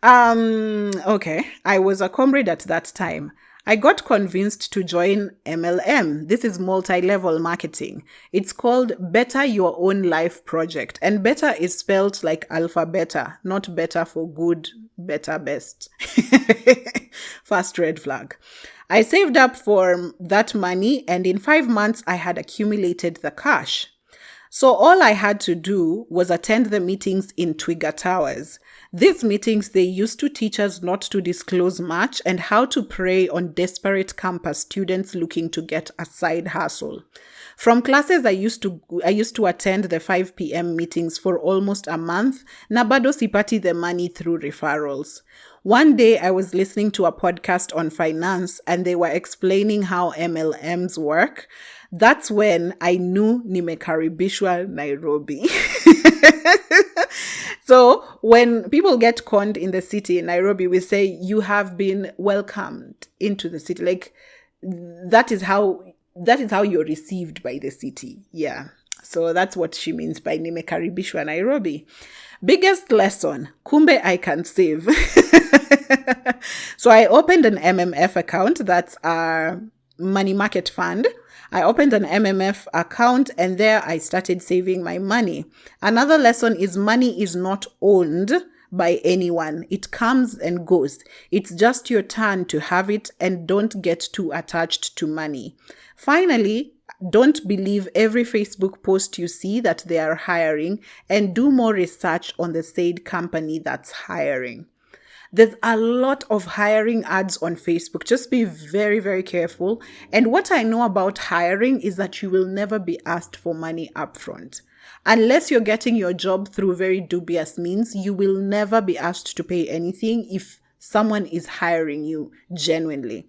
Okay. I was a comrade at that time. I got convinced to join MLM. This is multi-level marketing. It's called Better Your Own Life Project. And better is spelled like alpha beta, not better for good, better best. First red flag. I saved up for that money, and in 5 months, I had accumulated the cash. So all I had to do was attend the meetings in Twiga Towers. These meetings, they used to teach us not to disclose much and how to prey on desperate campus students looking to get a side hustle. From classes I used to attend the 5 p.m. meetings for almost a month, na bado sipati the money through referrals. One day I was listening to a podcast on finance and they were explaining how MLMs work. That's when I knew nimekaribishwa Nairobi. So when people get conned in the city in Nairobi, we say you have been welcomed into the city. Like that is how you're received by the city. Yeah. So that's what she means by nimekaribishwa Nairobi. Biggest lesson, kumbe I can save. So I opened an MMF account, that's our money market fund. I opened an MMF account and there I started saving my money. Another lesson is money is not owned by anyone. It comes and goes. It's just your turn to have it, and don't get too attached to money. Finally, don't believe every Facebook post you see that they are hiring, and do more research on the said company that's hiring. There's a lot of hiring ads on Facebook. Just be very, very careful. And what I know about hiring is that you will never be asked for money upfront. Unless you're getting your job through very dubious means, you will never be asked to pay anything if someone is hiring you genuinely.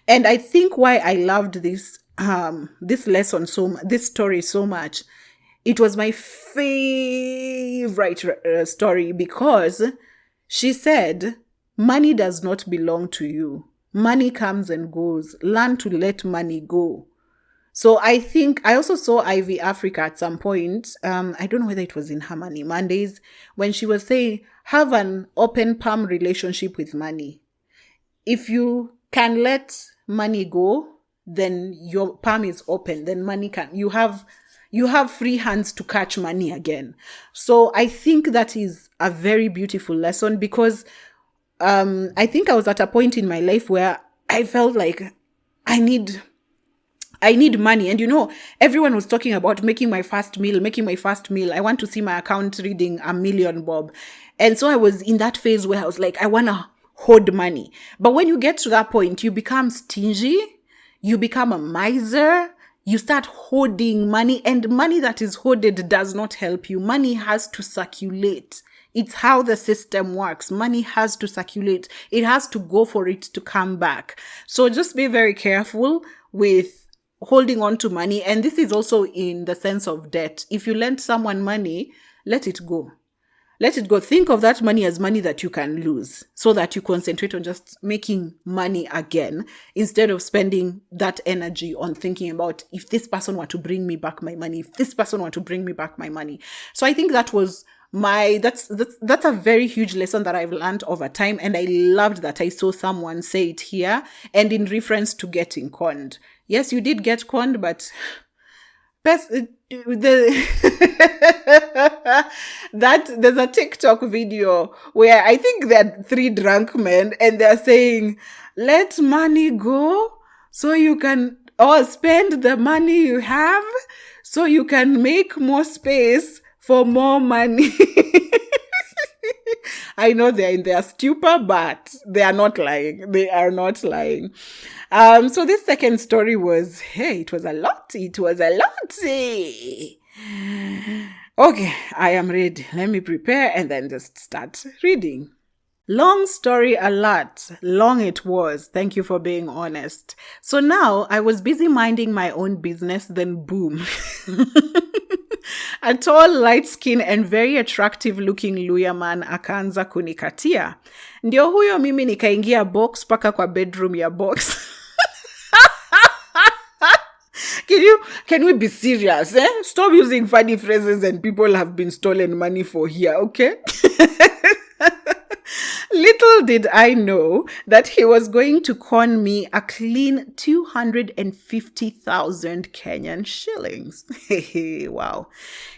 And I think why I loved this story so much, it was my favorite story because she said, money does not belong to you. Money comes and goes. Learn to let money go. So I think I also saw Ivy Africa at some point. I don't know whether it was in Her Money Mondays, when she was saying, have an open palm relationship with money. If you can let money go, then your palm is open. Then money you have free hands to catch money again. So I think that is a very beautiful lesson because I think I was at a point in my life where I felt like I need money. And everyone was talking about making my first meal. I want to see my account reading 1 million bob. And so I was in that phase where I was like, I want to hoard money. But when you get to that point, you become stingy. You become a miser. You start hoarding money, and money that is hoarded does not help you. Money has to circulate. It's how the system works. Money has to circulate. It has to go for it to come back. So just be very careful with holding on to money. And this is also in the sense of debt. If you lend someone money, let it go. Let it go. Think of that money as money that you can lose so that you concentrate on just making money again instead of spending that energy on thinking about if this person were to bring me back my money, So I think that was that's a very huge lesson that I've learned over time. And I loved that I saw someone say it here and in reference to getting conned. Yes, you did get conned, but there's a TikTok video where I think there are 3 drunk men and they're saying, let money go so you can, or spend the money you have so you can make more space for more money. I know they're in their stupor, but they are not lying. So this second story was, it was a lot. Okay, I am ready. Let me prepare and then just start reading. Long story alert. Long it was. Thank you for being honest. So now I was busy minding my own business, then boom. A tall, light-skinned and very attractive-looking Luya man akaanza kunikatia. Ndio huyo mimi nikaingia box paka kwa bedroom ya box. Can we be serious, eh? Stop using funny phrases and people have been stolen money for here, okay? Little did I know that he was going to con me a clean 250,000 Kenyan shillings. Wow.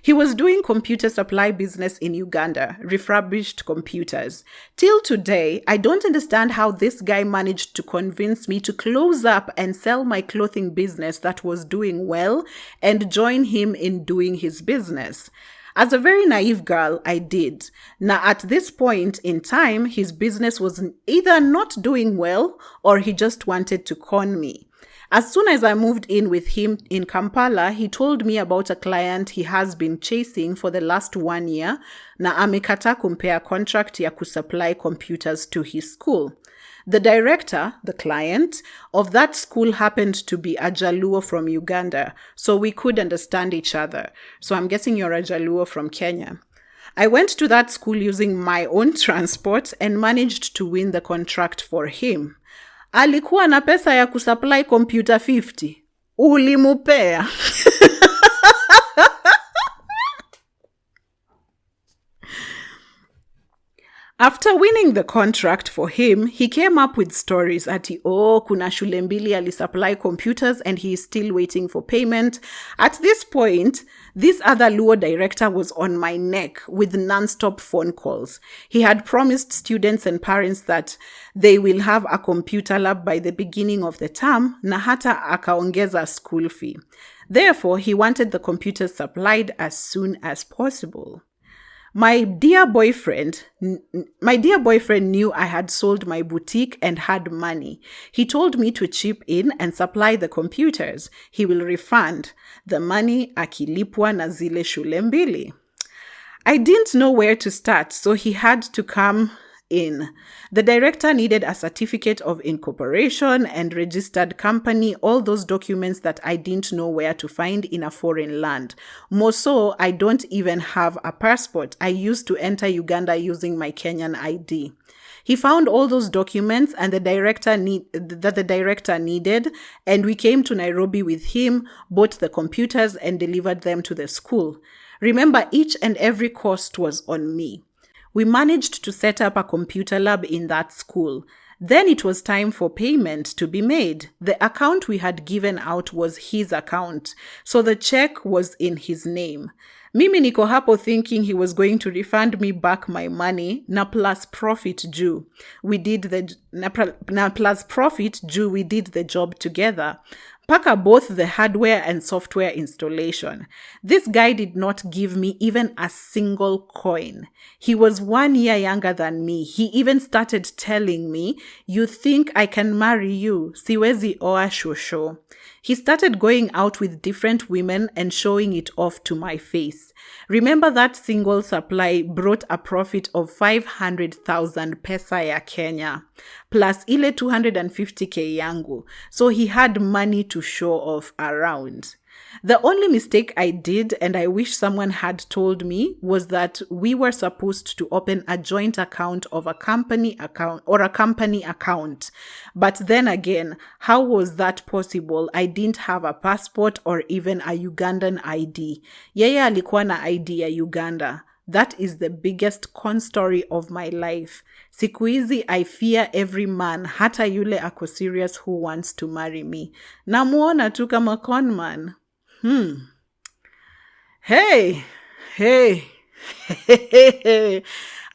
He was doing computer supply business in Uganda, refurbished computers. Till today, I don't understand how this guy managed to convince me to close up and sell my clothing business that was doing well and join him in doing his business. As a very naive girl, I did. Now, at this point in time, his business was either not doing well or he just wanted to con me. As soon as I moved in with him in Kampala, he told me about a client he has been chasing for the last 1 year na amekata kumpea contract ya kusupply computers to his school. The director, the client, of that school happened to be a Jaluo from Uganda, so we could understand each other. So I'm guessing you're a Jaluo from Kenya. I went to that school using my own transport and managed to win the contract for him. Alikuwa na pesa ya kusupply computer 50. Ulimupea. After winning the contract for him, he came up with stories ati, kuna shule mbili alisupply computers and he is still waiting for payment. At this point, this other Luo director was on my neck with non-stop phone calls. He had promised students and parents that they will have a computer lab by the beginning of the term, na hata akaongeza school fee. Therefore, he wanted the computers supplied as soon as possible. My dear boyfriend knew I had sold my boutique and had money. He told me to chip in and supply the computers. He will refund the money akilipwa na zile shule mbili. I didn't know where to start, so he had to come in. The director needed a certificate of incorporation and registered company, all those documents that I didn't know where to find in a foreign land. More so, I don't even have a passport. I used to enter Uganda using my Kenyan ID. He found all those documents and the director needed, and we came to Nairobi with him, bought the computers and delivered them to the school. Remember, each and every cost was on me. We managed to set up a computer lab in that school. Then it was time for payment to be made. The account we had given out was his account, so the check was in his name. Mimi niko hapo thinking he was going to refund me back my money na plus profit due. We did the job together. Paka both the hardware and software installation. This guy did not give me even a single coin. He was 1 year younger than me. He even started telling me, "You think I can marry you? Siwezi oa shosho." He started going out with different women and showing it off to my face. Remember that single supply brought a profit of 500,000 pesa ya Kenya, plus ile 250k yangu. So he had money to show off around. The only mistake I did, and I wish someone had told me, was that we were supposed to open a joint account of a company account or a company account. But then again, how was that possible? I didn't have a passport or even a Ugandan ID. Yeye alikuwa na ID ya Uganda. That is the biggest con story of my life. Siku hizi I fear every man, hata yule ako serious who wants to marry me. Namuona tu kama con man. Hey.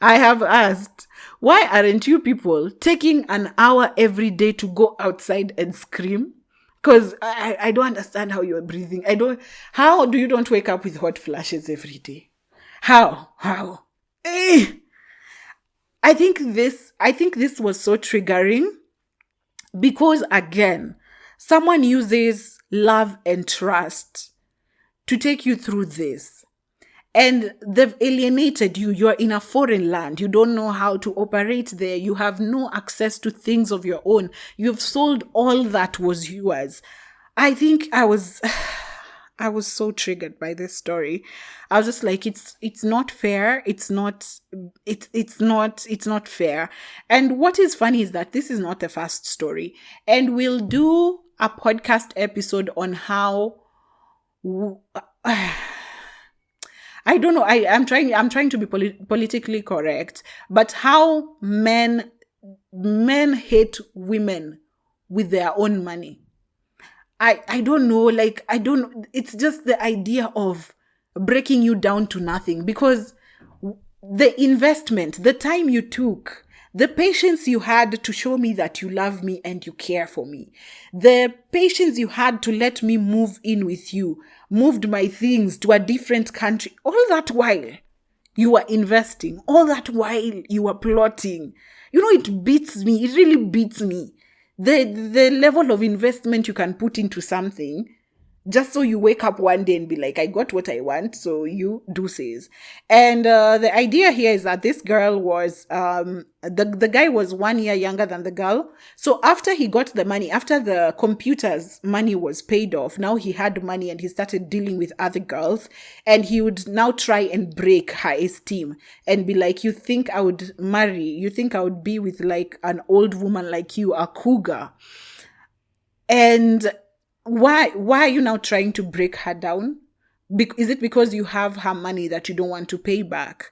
I have asked, why aren't you people taking an hour every day to go outside and scream? Because I don't understand how you're breathing. How do you don't wake up with hot flashes every day? How? I think this was so triggering because, again, someone uses love and trust to take you through this. And they've alienated you. You're in a foreign land. You don't know how to operate there. You have no access to things of your own. You've sold all that was yours. I think I was so triggered by this story. I was just like, it's not fair. It's not fair. And what is funny is that this is not the first story. And we'll do a podcast episode on how I don't know. I'm trying to be politically correct, but how men hate women with their own money. I don't know, like, I don't, it's just the idea of breaking you down to nothing, because the investment, the time you took, the patience you had to show me that you love me and you care for me, the patience you had to let me move in with you, moved my things to a different country, all that while you were investing, all that while you were plotting. It beats me. It really beats me. The level of investment you can put into something just so you wake up one day and be like, I got what I want, so you do says. And the idea here is that this girl was, the guy was 1 year younger than the girl. So after he got the money, after the computer's money was paid off, now he had money and he started dealing with other girls. And he would now try and break her esteem and be like, you think I would marry? You think I would be with like an old woman like you, a cougar? And why are you now trying to break her down? Is it because you have her money that you don't want to pay back?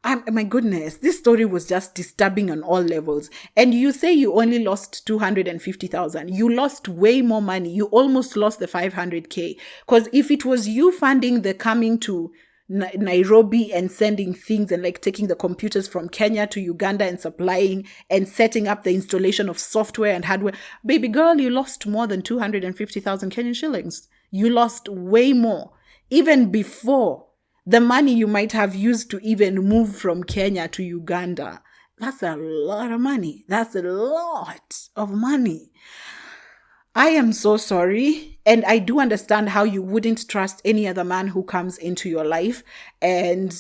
My goodness, this story was just disturbing on all levels. And you say you only lost 250,000. You lost way more money. You almost lost the 500K. Because if it was you funding the coming to Nairobi and sending things and like taking the computers from Kenya to Uganda and supplying and setting up the installation of software and hardware, baby girl, you lost more than 250,000 Kenyan shillings. You lost way more. Even before the money you might have used to even move from Kenya to Uganda. That's a lot of money. That's a lot of money. I am so sorry. And I do understand how you wouldn't trust any other man who comes into your life. And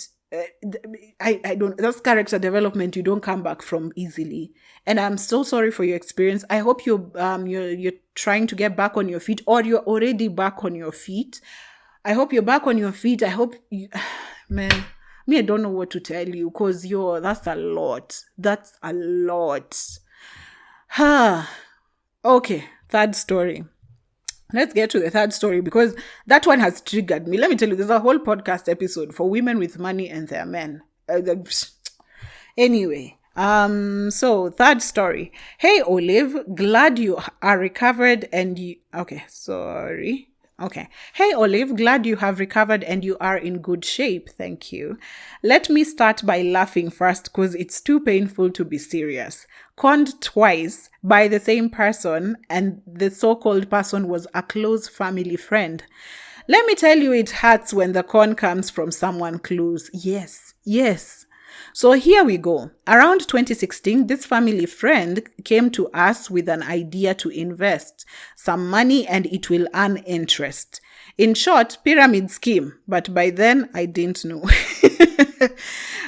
I don't, that's character development you don't come back from easily. And I'm so sorry for your experience. I hope you're trying to get back on your feet, or you're already back on your feet. I hope you're back on your feet. I hope you, man, I don't know what to tell you, because that's a lot. That's a lot. Okay. Third story. Let's get to the third story, because that one has triggered me. Let me tell you, there's a whole podcast episode for women with money and their men. Anyway, so third story. Hey, Olive, glad you are recovered and you... Okay, sorry. Okay. Hey, Olive, glad you have recovered and you are in good shape. Thank you. Let me start by laughing first, because it's too painful to be serious. Conned twice by the same person, and the so-called person was a close family friend. Let me tell you, it hurts when the con comes from someone close. Yes. So here we go. Around 2016, this family friend came to us with an idea to invest some money and it will earn interest. In short, pyramid scheme. But by then, I didn't know.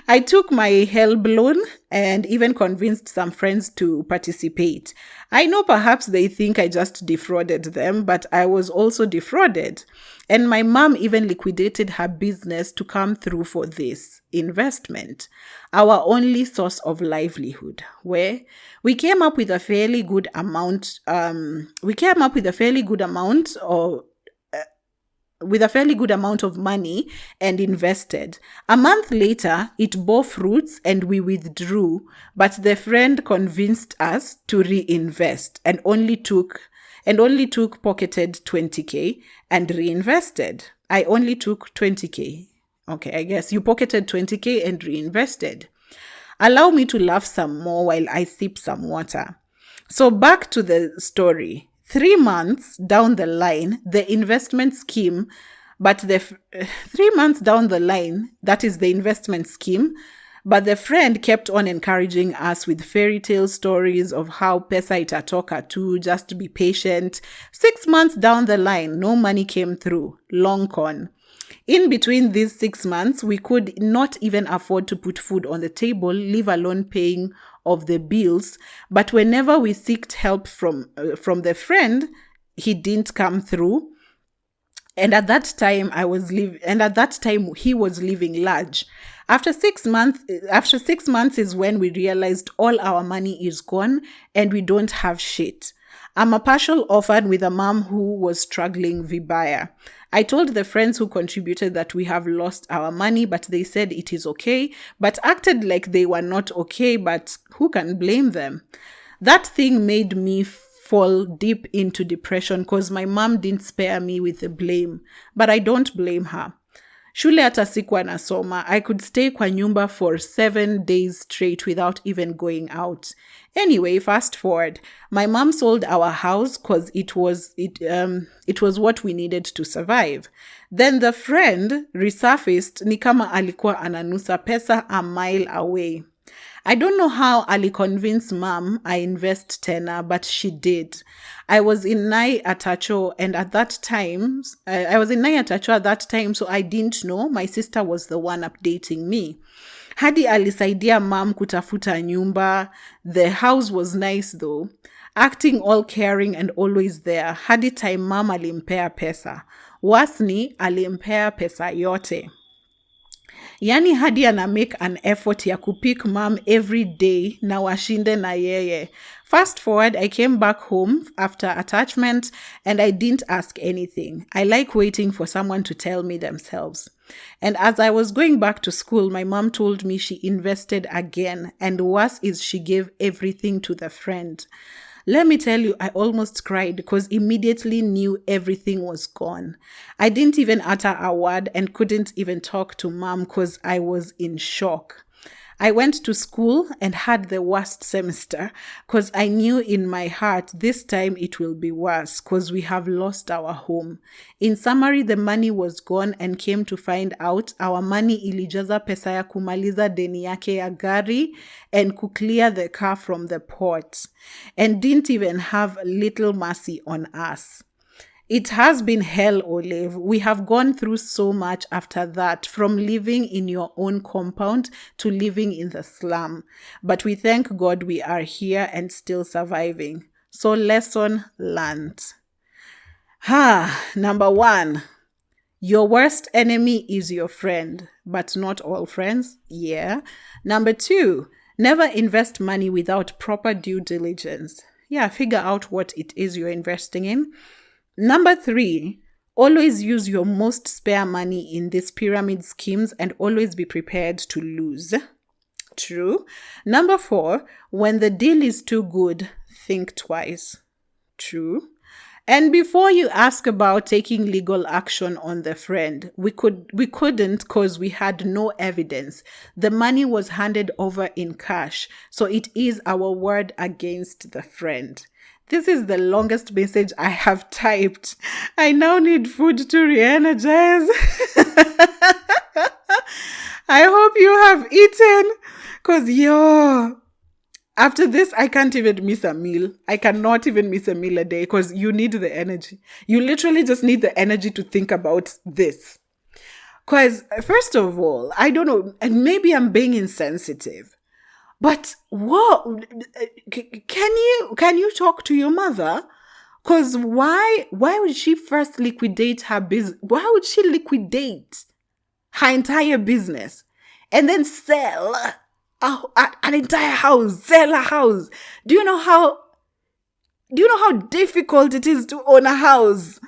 I took my help loan and even convinced some friends to participate. I know perhaps they think I just defrauded them, but I was also defrauded. And my mom even liquidated her business to come through for this investment, our only source of livelihood, where we came up with a fairly good amount. With a fairly good amount of money and invested. A month later, it bore fruits and we withdrew, but the friend convinced us to reinvest and only took pocketed 20K and reinvested. I only took 20K. Okay, I guess you pocketed 20K and reinvested. Allow me to laugh some more while I sip some water. So back to the story. 3 months down the line, the investment scheme, but 3 months down the line, that is the investment scheme, but the friend kept on encouraging us with fairy tale stories of how pesa itatoka too, just to be patient. 6 months down the line, no money came through. Long con. In between these 6 months, we could not even afford to put food on the table, leave alone paying of the bills. But whenever we sought help from the friend, he didn't come through. And at that time he was living large. After 6 months is when we realized all our money is gone and we don't have shit. I'm a partial orphan with a mom who was struggling vibaya. I told the friends who contributed that we have lost our money, but they said it is okay, but acted like they were not okay, but who can blame them? That thing made me fall deep into depression because my mom didn't spare me with the blame, but I don't blame her. Shule hata sikuwa nasoma. I could stay kwa nyumba for 7 days straight without even going out. Anyway, fast forward. My mom sold our house because it was what we needed to survive. Then the friend resurfaced ni kama alikuwa ananusa pesa a mile away. I don't know how Ali convinced mom I invest tena, but she did. I was in Nai Atacho at that time, so I didn't know. My sister was the one updating me. Hadi alisaidia mom kutafuta nyumba. The house was nice though. Acting all caring and always there. Hadi time mom alimpea pesa. Wasni alimpea pesa yote. Yani hadi ana make an effort ya kupick mom every day na washinde na yeye. Fast forward, I came back home after attachment and I didn't ask anything. I like waiting for someone to tell me themselves. And as I was going back to school, my mom told me she invested again, and worse is she gave everything to the friend. Let me tell you, I almost cried because immediately knew everything was gone. I didn't even utter a word and couldn't even talk to mom because I was in shock. I went to school and had the worst semester because I knew in my heart this time it will be worse because we have lost our home. In summary, the money was gone and came to find out our money ilijaza pesa ya kumaliza deni yake ya gari and clear the car from the port and didn't even have little mercy on us. It has been hell, Olive. We have gone through so much after that, from living in your own compound to living in the slum. But we thank God we are here and still surviving. So lesson learned. Number 1. Your worst enemy is your friend, but not all friends. Yeah. Number 2. Never invest money without proper due diligence. Figure out what it is you're investing in. Number 3, always use your most spare money in these pyramid schemes and always be prepared to lose. True. Number 4, when the deal is too good, think twice. True. And before you ask about taking legal action on the friend, we couldn't because we had no evidence. The money was handed over in cash, so it is our word against the friend. This is the longest message I have typed. I now need food to re-energize. I hope you have eaten. Because, after this, I can't even miss a meal. I cannot even miss a meal a day because you need the energy. You literally just need the energy to think about this. Because, first of all, I don't know, and maybe I'm being insensitive. But what can you talk to your mother? Because why would she first liquidate her business? Why would she liquidate her entire business and then sell an entire house? Sell a house. Do you know how difficult it is to own a house?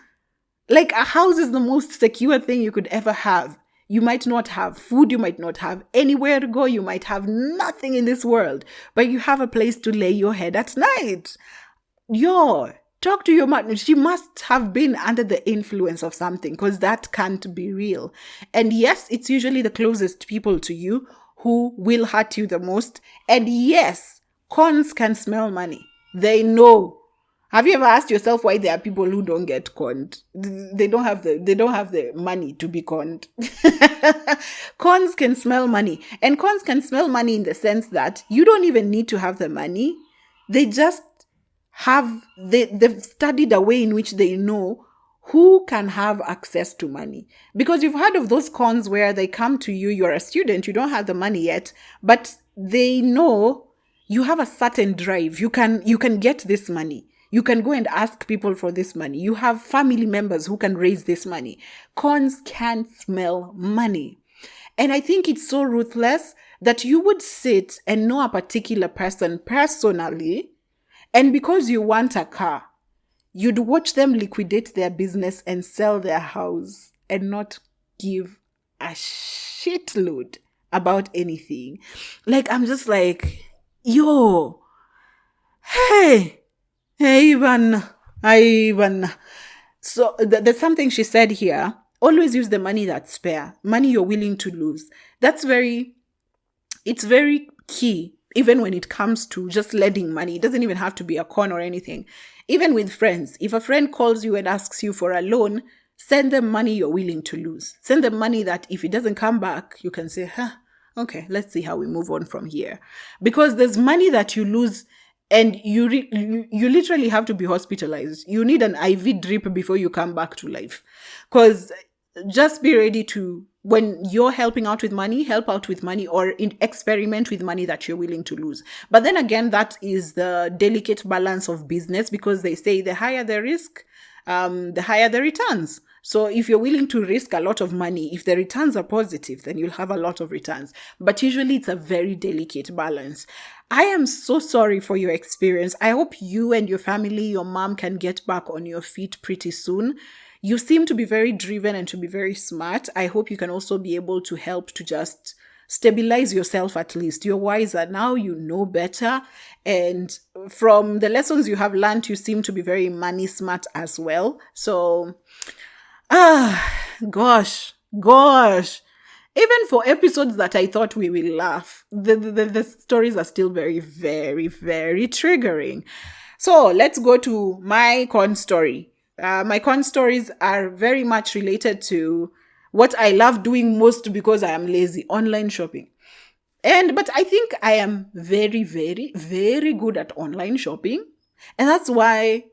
Like, a house is the most secure thing you could ever have. You might not have food, you might not have anywhere to go, you might have nothing in this world, but you have a place to lay your head at night. Talk to your mother. She must have been under the influence of something because that can't be real. And yes, it's usually the closest people to you who will hurt you the most. And yes, cons can smell money. They know. Have you ever asked yourself why there are people who don't get conned? They don't have the money to be conned. Cons can smell money. And cons can smell money in the sense that you don't even need to have the money. They just they've studied a way in which they know who can have access to money. Because you've heard of those cons where they come to you, you're a student, you don't have the money yet, but they know you have a certain drive. You can get this money. You can go and ask people for this money. You have family members who can raise this money. Cons can smell money. And I think it's so ruthless that you would sit and know a particular person personally, and because you want a car, you'd watch them liquidate their business and sell their house and not give a shitload about anything. Like, I'm just like, yo, hey, Ivan. So there's something she said here. Always use the money that's spare, money you're willing to lose. It's very key, even when it comes to just lending money. It doesn't even have to be a con or anything. Even with friends, if a friend calls you and asks you for a loan, send them money you're willing to lose. Send them money that if it doesn't come back, you can say, okay, let's see how we move on from here. Because there's money that you lose and you literally have to be hospitalized. You need an IV drip before you come back to life. Because just be ready to, when you're helping out with money, help out with money or experiment with money that you're willing to lose. But then again, that is the delicate balance of business, because they say the higher the risk, the higher the returns. So if you're willing to risk a lot of money, if the returns are positive, then you'll have a lot of returns. But usually it's a very delicate balance. I am so sorry for your experience. I hope you and your family, your mom, can get back on your feet pretty soon. You seem to be very driven and to be very smart. I hope you can also be able to help to just stabilize yourself at least. You're wiser now, you know better. And from the lessons you have learned, you seem to be very money smart as well. So, gosh. Even for episodes that I thought we will laugh, the stories are still very, very, very triggering. So let's go to my con story. My con stories are very much related to what I love doing most because I am lazy, online shopping. But I think I am very, very, very good at online shopping. And that's why,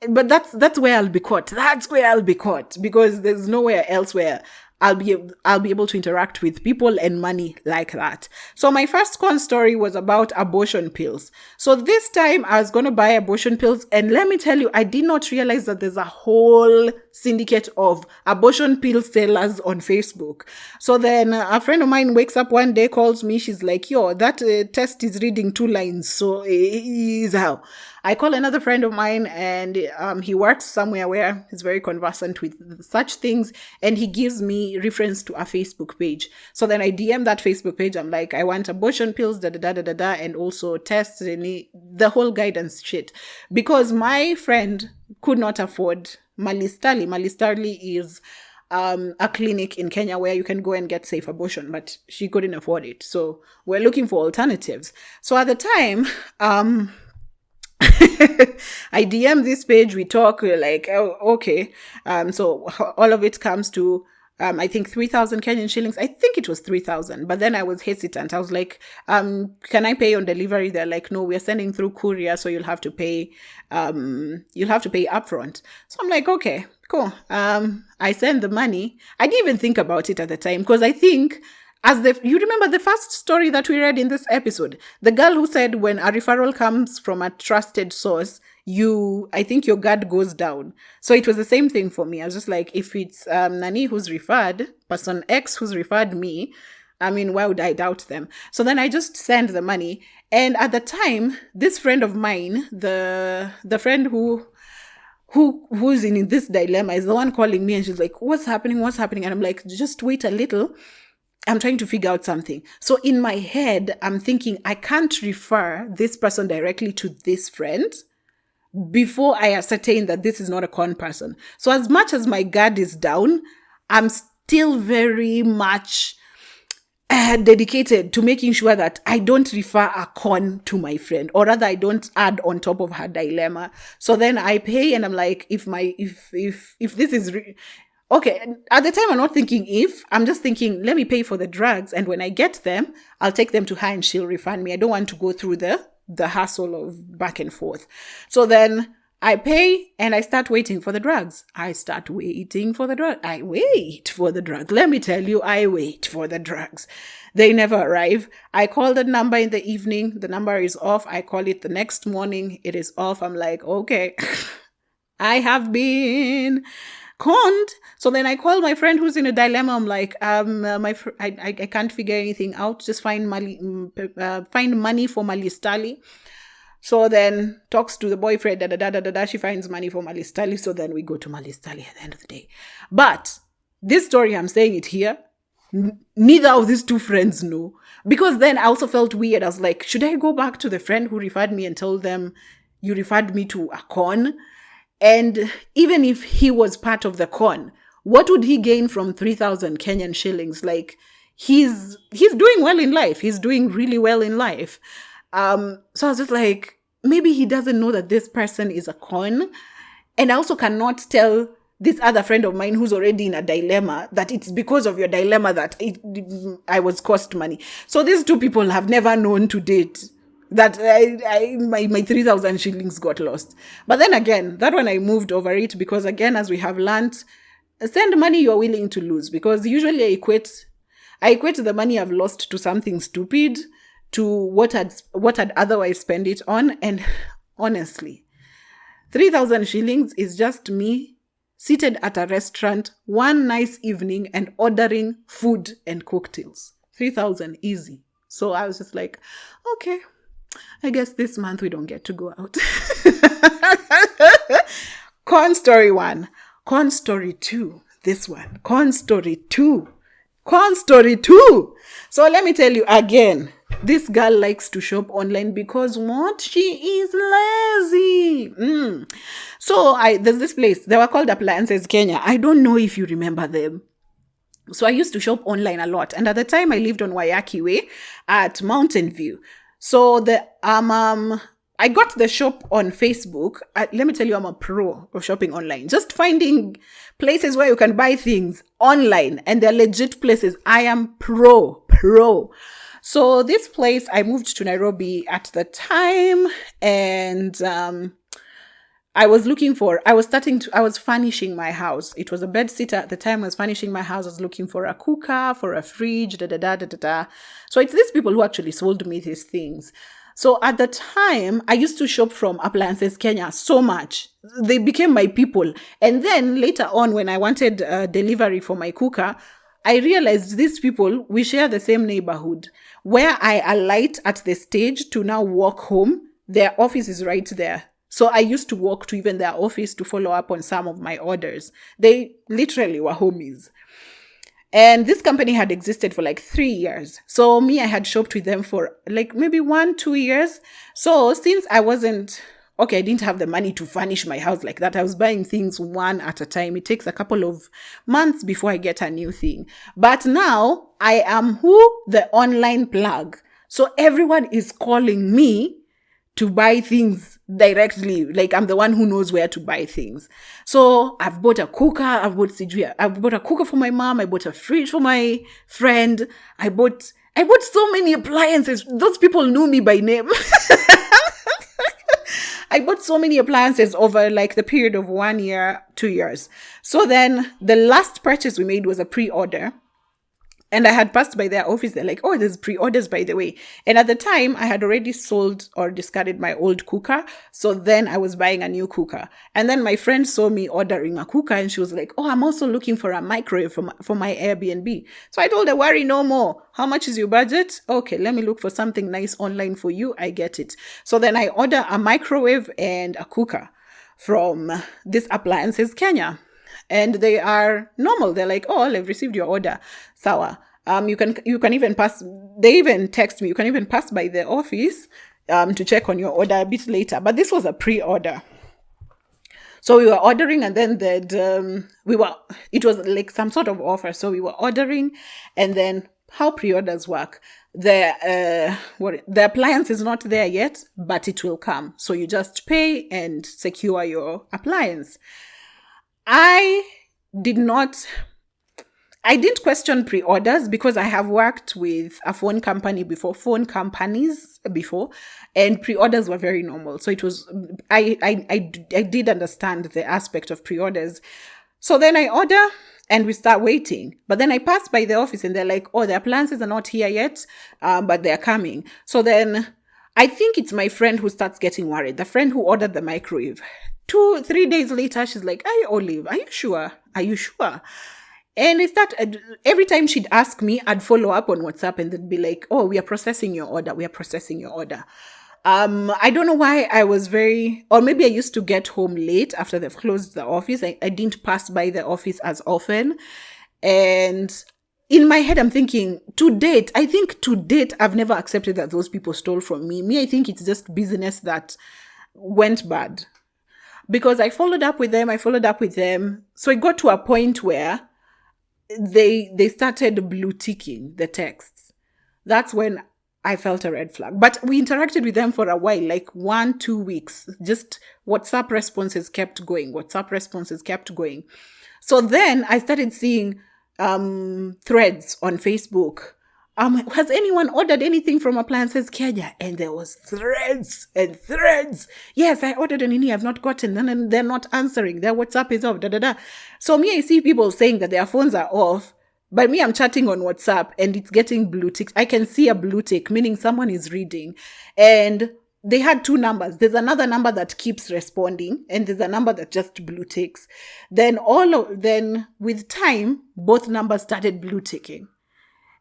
but that's where I'll be caught. That's where I'll be caught, because there's nowhere else where I'll be able to interact with people and money like that. So my first con story was about abortion pills. So this time I was going to buy abortion pills, and let me tell you, I did not realize that there's a whole syndicate of abortion pill sellers on Facebook. So then a friend of mine wakes up one day, calls me, she's like, yo, that test is reading 2 lines. So is how. I call another friend of mine, and he works somewhere where he's very conversant with such things, and he gives me reference to a Facebook page. So then I DM that Facebook page. I'm like, I want abortion pills, and also tests, and the whole guidance shit. Because my friend could not afford Malistali. Malistali is a clinic in Kenya where you can go and get safe abortion, but she couldn't afford it. So we're looking for alternatives. So at the time, I DM this page, we talk, we're like, oh, okay. So all of it comes to, I think 3,000 Kenyan shillings. I think it was 3,000, but then I was hesitant. I was like, can I pay on delivery? They're like, no, we're sending through courier, so you'll have to pay upfront. So I'm like, okay, cool. I send the money. I didn't even think about it at the time, because I think, you remember the first story that we read in this episode, the girl who said when a referral comes from a trusted source, I think your guard goes down. So it was the same thing for me. I was just like, if it's Nani who's referred, person X who's referred me, I mean, why would I doubt them? So then I just send the money. And at the time, this friend of mine, the friend who's in this dilemma, is the one calling me, and she's like, what's happening? And I'm like, just wait a little. I'm trying to figure out something. So in my head, I'm thinking, I can't refer this person directly to this friend before I ascertain that this is not a con person. So as much as my guard is down, I'm still very much dedicated to making sure that I don't refer a con to my friend, or rather I don't add on top of her dilemma. So then I pay, and I'm like, if this is okay, at the time I'm not thinking I'm just thinking, let me pay for the drugs, and when I get them, I'll take them to her and she'll refund me. I don't want to go through the hassle of back and forth. So then I pay and I start waiting for the drugs. I start waiting for the drug. I wait for the drugs. Let me tell you, I wait for the drugs. They never arrive. I call the number in the evening. The number is off. I call it the next morning. It is off. I'm like, okay, I have been conned. So then I call my friend who's in a dilemma. I'm like, I can't figure anything out. Just find money for Malistali. So then talks to the boyfriend, She finds money for Malistali. So then we go to Malistali at the end of the day. But this story, I'm saying it here, neither of these two friends know. Because then I also felt weird. I was like, should I go back to the friend who referred me and tell them, you referred me to a con? And even if he was part of the con, what would he gain from 3,000 Kenyan shillings? Like, he's doing well in life. He's doing really well in life. So I was just like, maybe he doesn't know that this person is a con. And I also cannot tell this other friend of mine who's already in a dilemma that it's because of your dilemma that I was cost money. So these two people have never known to date that my 3,000 shillings got lost. But then again, that one I moved over it because, again, as we have learned, send money you're willing to lose, because usually I equate the money I've lost to something stupid, to what I'd otherwise spend it on. And honestly, 3,000 shillings is just me seated at a restaurant one nice evening and ordering food and cocktails. 3,000 easy. So I was just like, okay, I guess this month we don't get to go out. Con story 1. Con story 2. This one. Con story 2. Con story 2. So let me tell you again. This girl likes to shop online because what? She is lazy. So there's this place. They were called Appliances Kenya. I don't know if you remember them. So I used to shop online a lot. And at the time I lived on Wayaki Way at Mountain View. So I got the shop on Facebook. Let me tell you, I'm a pro of shopping online. Just finding places where you can buy things online and they're legit places. I am pro. So this place, I moved to Nairobi at the time, and I was furnishing my house. It was a bed sitter at the time. I was furnishing my house. I was looking for a cooker, for a fridge, So it's these people who actually sold me these things. So at the time, I used to shop from Appliances Kenya so much. They became my people. And then later on, when I wanted delivery for my cooker, I realized these people, we share the same neighborhood. Where I alight at the stage to now walk home, their office is right there. So I used to walk to even their office to follow up on some of my orders. They literally were homies. And this company had existed for like 3 years. So I had shopped with them for like maybe 1-2 years. So since I didn't have the money to furnish my house like that. I was buying things one at a time. It takes a couple of months before I get a new thing. But now I am the online plug. So everyone is calling me to buy things directly. Like, I'm the one who knows where to buy things. So I've bought a cooker. I've bought a cooker for my mom. I bought a fridge for my friend. I bought so many appliances. Those people knew me by name. I bought so many appliances over like the period of 1 year, 2 years. So then the last purchase we made was a pre-order. And I had passed by their office. They're like, oh, there's pre-orders, by the way. And at the time, I had already sold or discarded my old cooker. So then I was buying a new cooker. And then my friend saw me ordering a cooker and she was like, oh, I'm also looking for a microwave for my Airbnb. So I told her, worry no more. How much is your budget? Okay, let me look for something nice online for you. I get it. So then I order a microwave and a cooker from this Appliances Kenya. And they are normal. They're like, oh, I've received your order. Sawa. You can even pass. They even text me. You can even pass by the office to check on your order a bit later. But this was a pre-order. So we were ordering, and then it was like some sort of offer. So we were ordering, and then how pre-orders work. The appliance is not there yet, but it will come. So you just pay and secure your appliance. I I didn't question pre-orders because I have worked with a phone companies before, and pre-orders were very normal. So it was, I did understand the aspect of pre-orders. So then I order and we start waiting. But then I pass by the office and they're like, oh, the appliances are not here yet, but they're coming. So then I think it's my friend who starts getting worried, the friend who ordered the microwave. 3 days later, she's like, hey, Olive, are you sure? Are you sure? And it's that every time she'd ask me, I'd follow up on WhatsApp and they'd be like, oh, we are processing your order. We are processing your order. I don't know why I was or maybe I used to get home late after they've closed the office. I didn't pass by the office as often. And in my head, I'm thinking, to date, I've never accepted that those people stole from me. I think it's just business that went bad. Because I followed up with them. So it got to a point where they started blue ticking the texts. That's when I felt a red flag. But we interacted with them for a while, like 1-2 weeks. Just WhatsApp responses kept going. So then I started seeing threads on Facebook. Has anyone ordered anything from Appliances Kenya? And there was threads and threads. Yes, I ordered an I've not gotten. And they're not answering. Their WhatsApp is off. So I see people saying that their phones are off. But I'm chatting on WhatsApp and it's getting blue ticks. I can see a blue tick, meaning someone is reading. And they had 2 numbers. There's another number that keeps responding and there's a number that just blue ticks. Then with time, both numbers started blue ticking.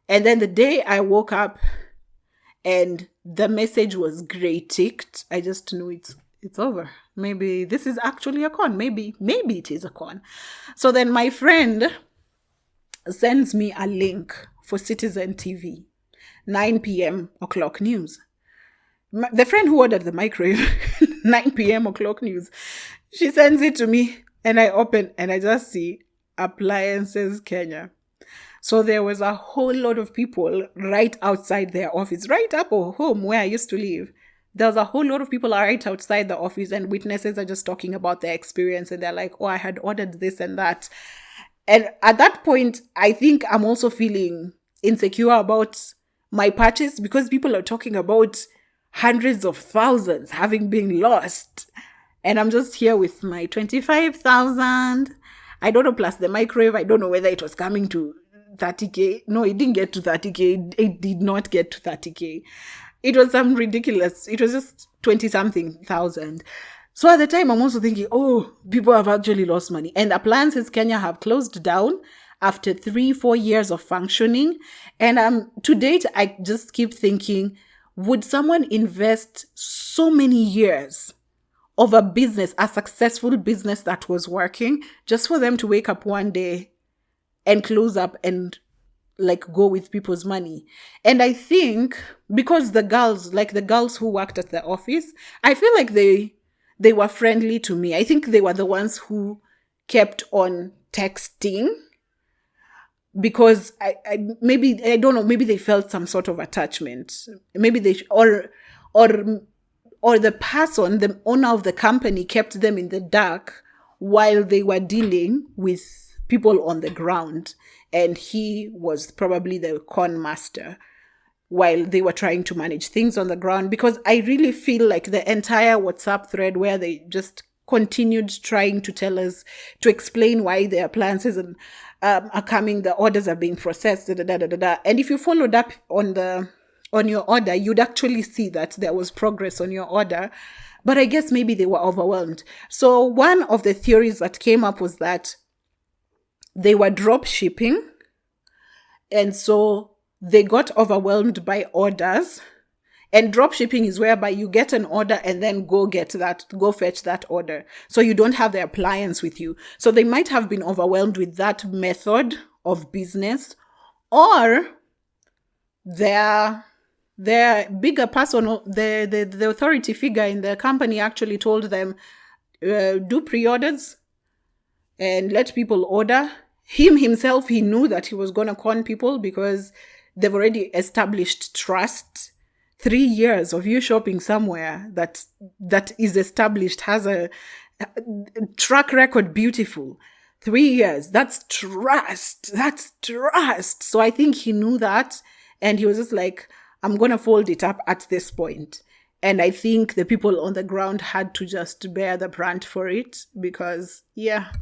And then the day I woke up and the message was gray ticked, I just knew it's over. Maybe this is actually a con. Maybe it is a con. So then my friend sends me a link for Citizen TV, 9 p.m. o'clock news. The friend who ordered the microwave, 9 p.m. o'clock news, she sends it to me and I open and I just see Appliances Kenya. So there was a whole lot of people right outside their office, right up home where I used to live. There was a whole lot of people right outside the office and witnesses are just talking about their experience and they're like, oh, I had ordered this and that. And at that point, I think I'm also feeling insecure about my purchase because people are talking about hundreds of thousands having been lost. And I'm just here with my 25,000. I don't know, plus the microwave. I don't know whether it was coming to 30K. No, it didn't get to 30K. It did not get to 30K. It was some ridiculous. It was just 20-something thousand. So at the time, I'm also thinking, oh, people have actually lost money. And Appliances Kenya have closed down after 3-4 years of functioning. And to date, I just keep thinking, would someone invest so many years of a business, a successful business that was working, just for them to wake up one day and close up and go with people's money? And I think because the girls who worked at the office, I feel like they were friendly to me. I think they were the ones who kept on texting because I don't know, maybe they felt some sort of attachment. Maybe or the person, the owner of the company, kept them in the dark while they were dealing with people on the ground. And he was probably the con master while they were trying to manage things on the ground. Because I really feel like the entire WhatsApp thread where they just continued trying to tell us, to explain why the appliances are coming, the orders are being processed, And if you followed up on your order, you'd actually see that there was progress on your order. But I guess maybe they were overwhelmed. So one of the theories that came up was that they were drop shipping. And so they got overwhelmed by orders. And drop shipping is whereby you get an order and then go fetch that order. So you don't have the appliance with you. So they might have been overwhelmed with that method of business, or their bigger person, the authority figure in the company actually told them, do pre-orders and let people order. Himself, he knew that he was going to con people because they've already established trust. 3 years of you shopping somewhere that is established, has a track record, beautiful. 3 years. That's trust. That's trust. So I think he knew that. And he was just like, I'm going to fold it up at this point. And I think the people on the ground had to just bear the brunt for it because, yeah,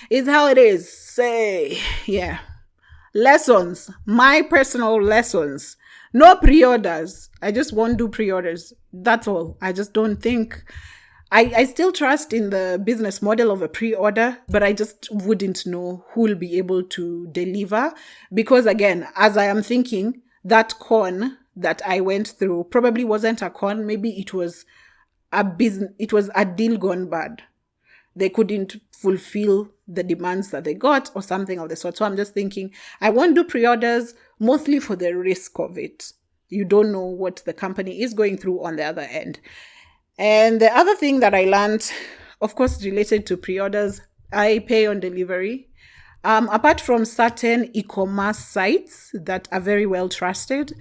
it's how it is. Say, yeah. Lessons. My personal lessons. No pre-orders. I just won't do pre-orders. That's all. I just don't think... I still trust in the business model of a pre-order, but I just wouldn't know who will be able to deliver. Because again, as I am thinking, that con that I went through probably wasn't a con. Maybe it was a business, it was a deal gone bad. They couldn't fulfill the demands that they got or something of the sort. So I'm just thinking, I won't do pre-orders mostly for the risk of it. You don't know what the company is going through on the other end. And the other thing that I learned, of course, related to pre-orders, I pay on delivery. Apart from certain e-commerce sites that are very well trusted,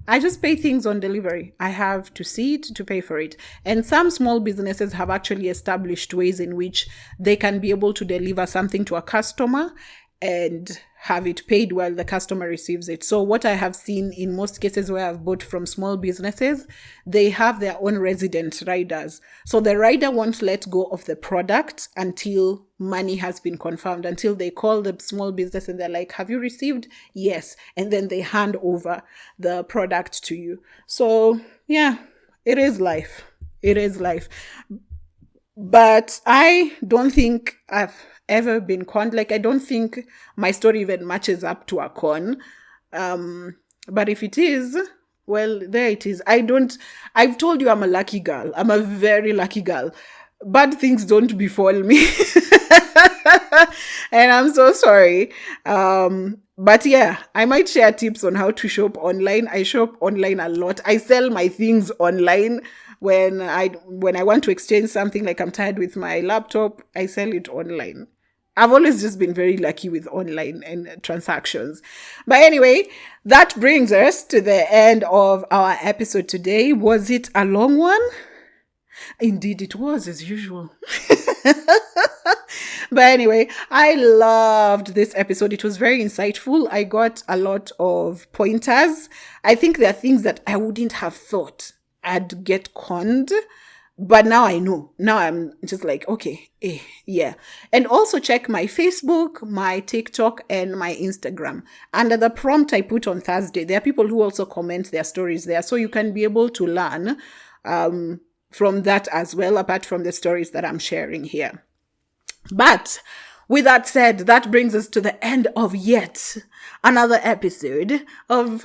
I just pay things on delivery. I have to see it to pay for it. And some small businesses have actually established ways in which they can be able to deliver something to a customer and have it paid while the customer receives it. So what I have seen in most cases where I've bought from small businesses, they have their own resident riders. So the rider won't let go of the product until money has been confirmed, until they call the small business and they're like, have you received? Yes. And then they hand over the product to you. So yeah, it is life. It is life. But I don't think I've ever been conned. Like, I don't think my story even matches up to a con. But if it is, well, there it is. I've told you I'm a lucky girl. I'm a very lucky girl. Bad things don't befall me. And I'm so sorry. But yeah, I might share tips on how to shop online. I shop online a lot. I sell my things online. When I want to exchange something, like I'm tired with my laptop, I sell it online. I've always just been very lucky with online and transactions. But anyway, that brings us to the end of our episode today. Was it a long one? Indeed, it was, as usual. But anyway, I loved this episode. It was very insightful. I got a lot of pointers. I think there are things that I wouldn't have thought I'd get conned, but now I know. Now I'm just like, okay, yeah. And also check my Facebook, my TikTok, and my Instagram. Under the prompt I put on Thursday, there are people who also comment their stories there, so you can be able to learn from that as well, apart from the stories that I'm sharing here. But with that said, that brings us to the end of yet another episode of...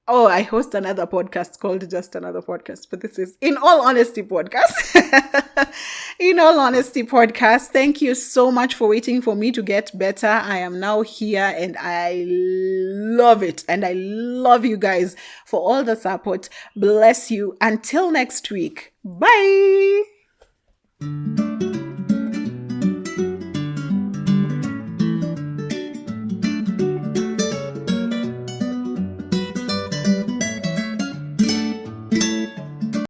Oh, I host another podcast called Just Another Podcast, but this is In All Honesty Podcast. In All Honesty Podcast. Thank you so much for waiting for me to get better. I am now here and I love it. And I love you guys for all the support. Bless you. Until next week. Bye.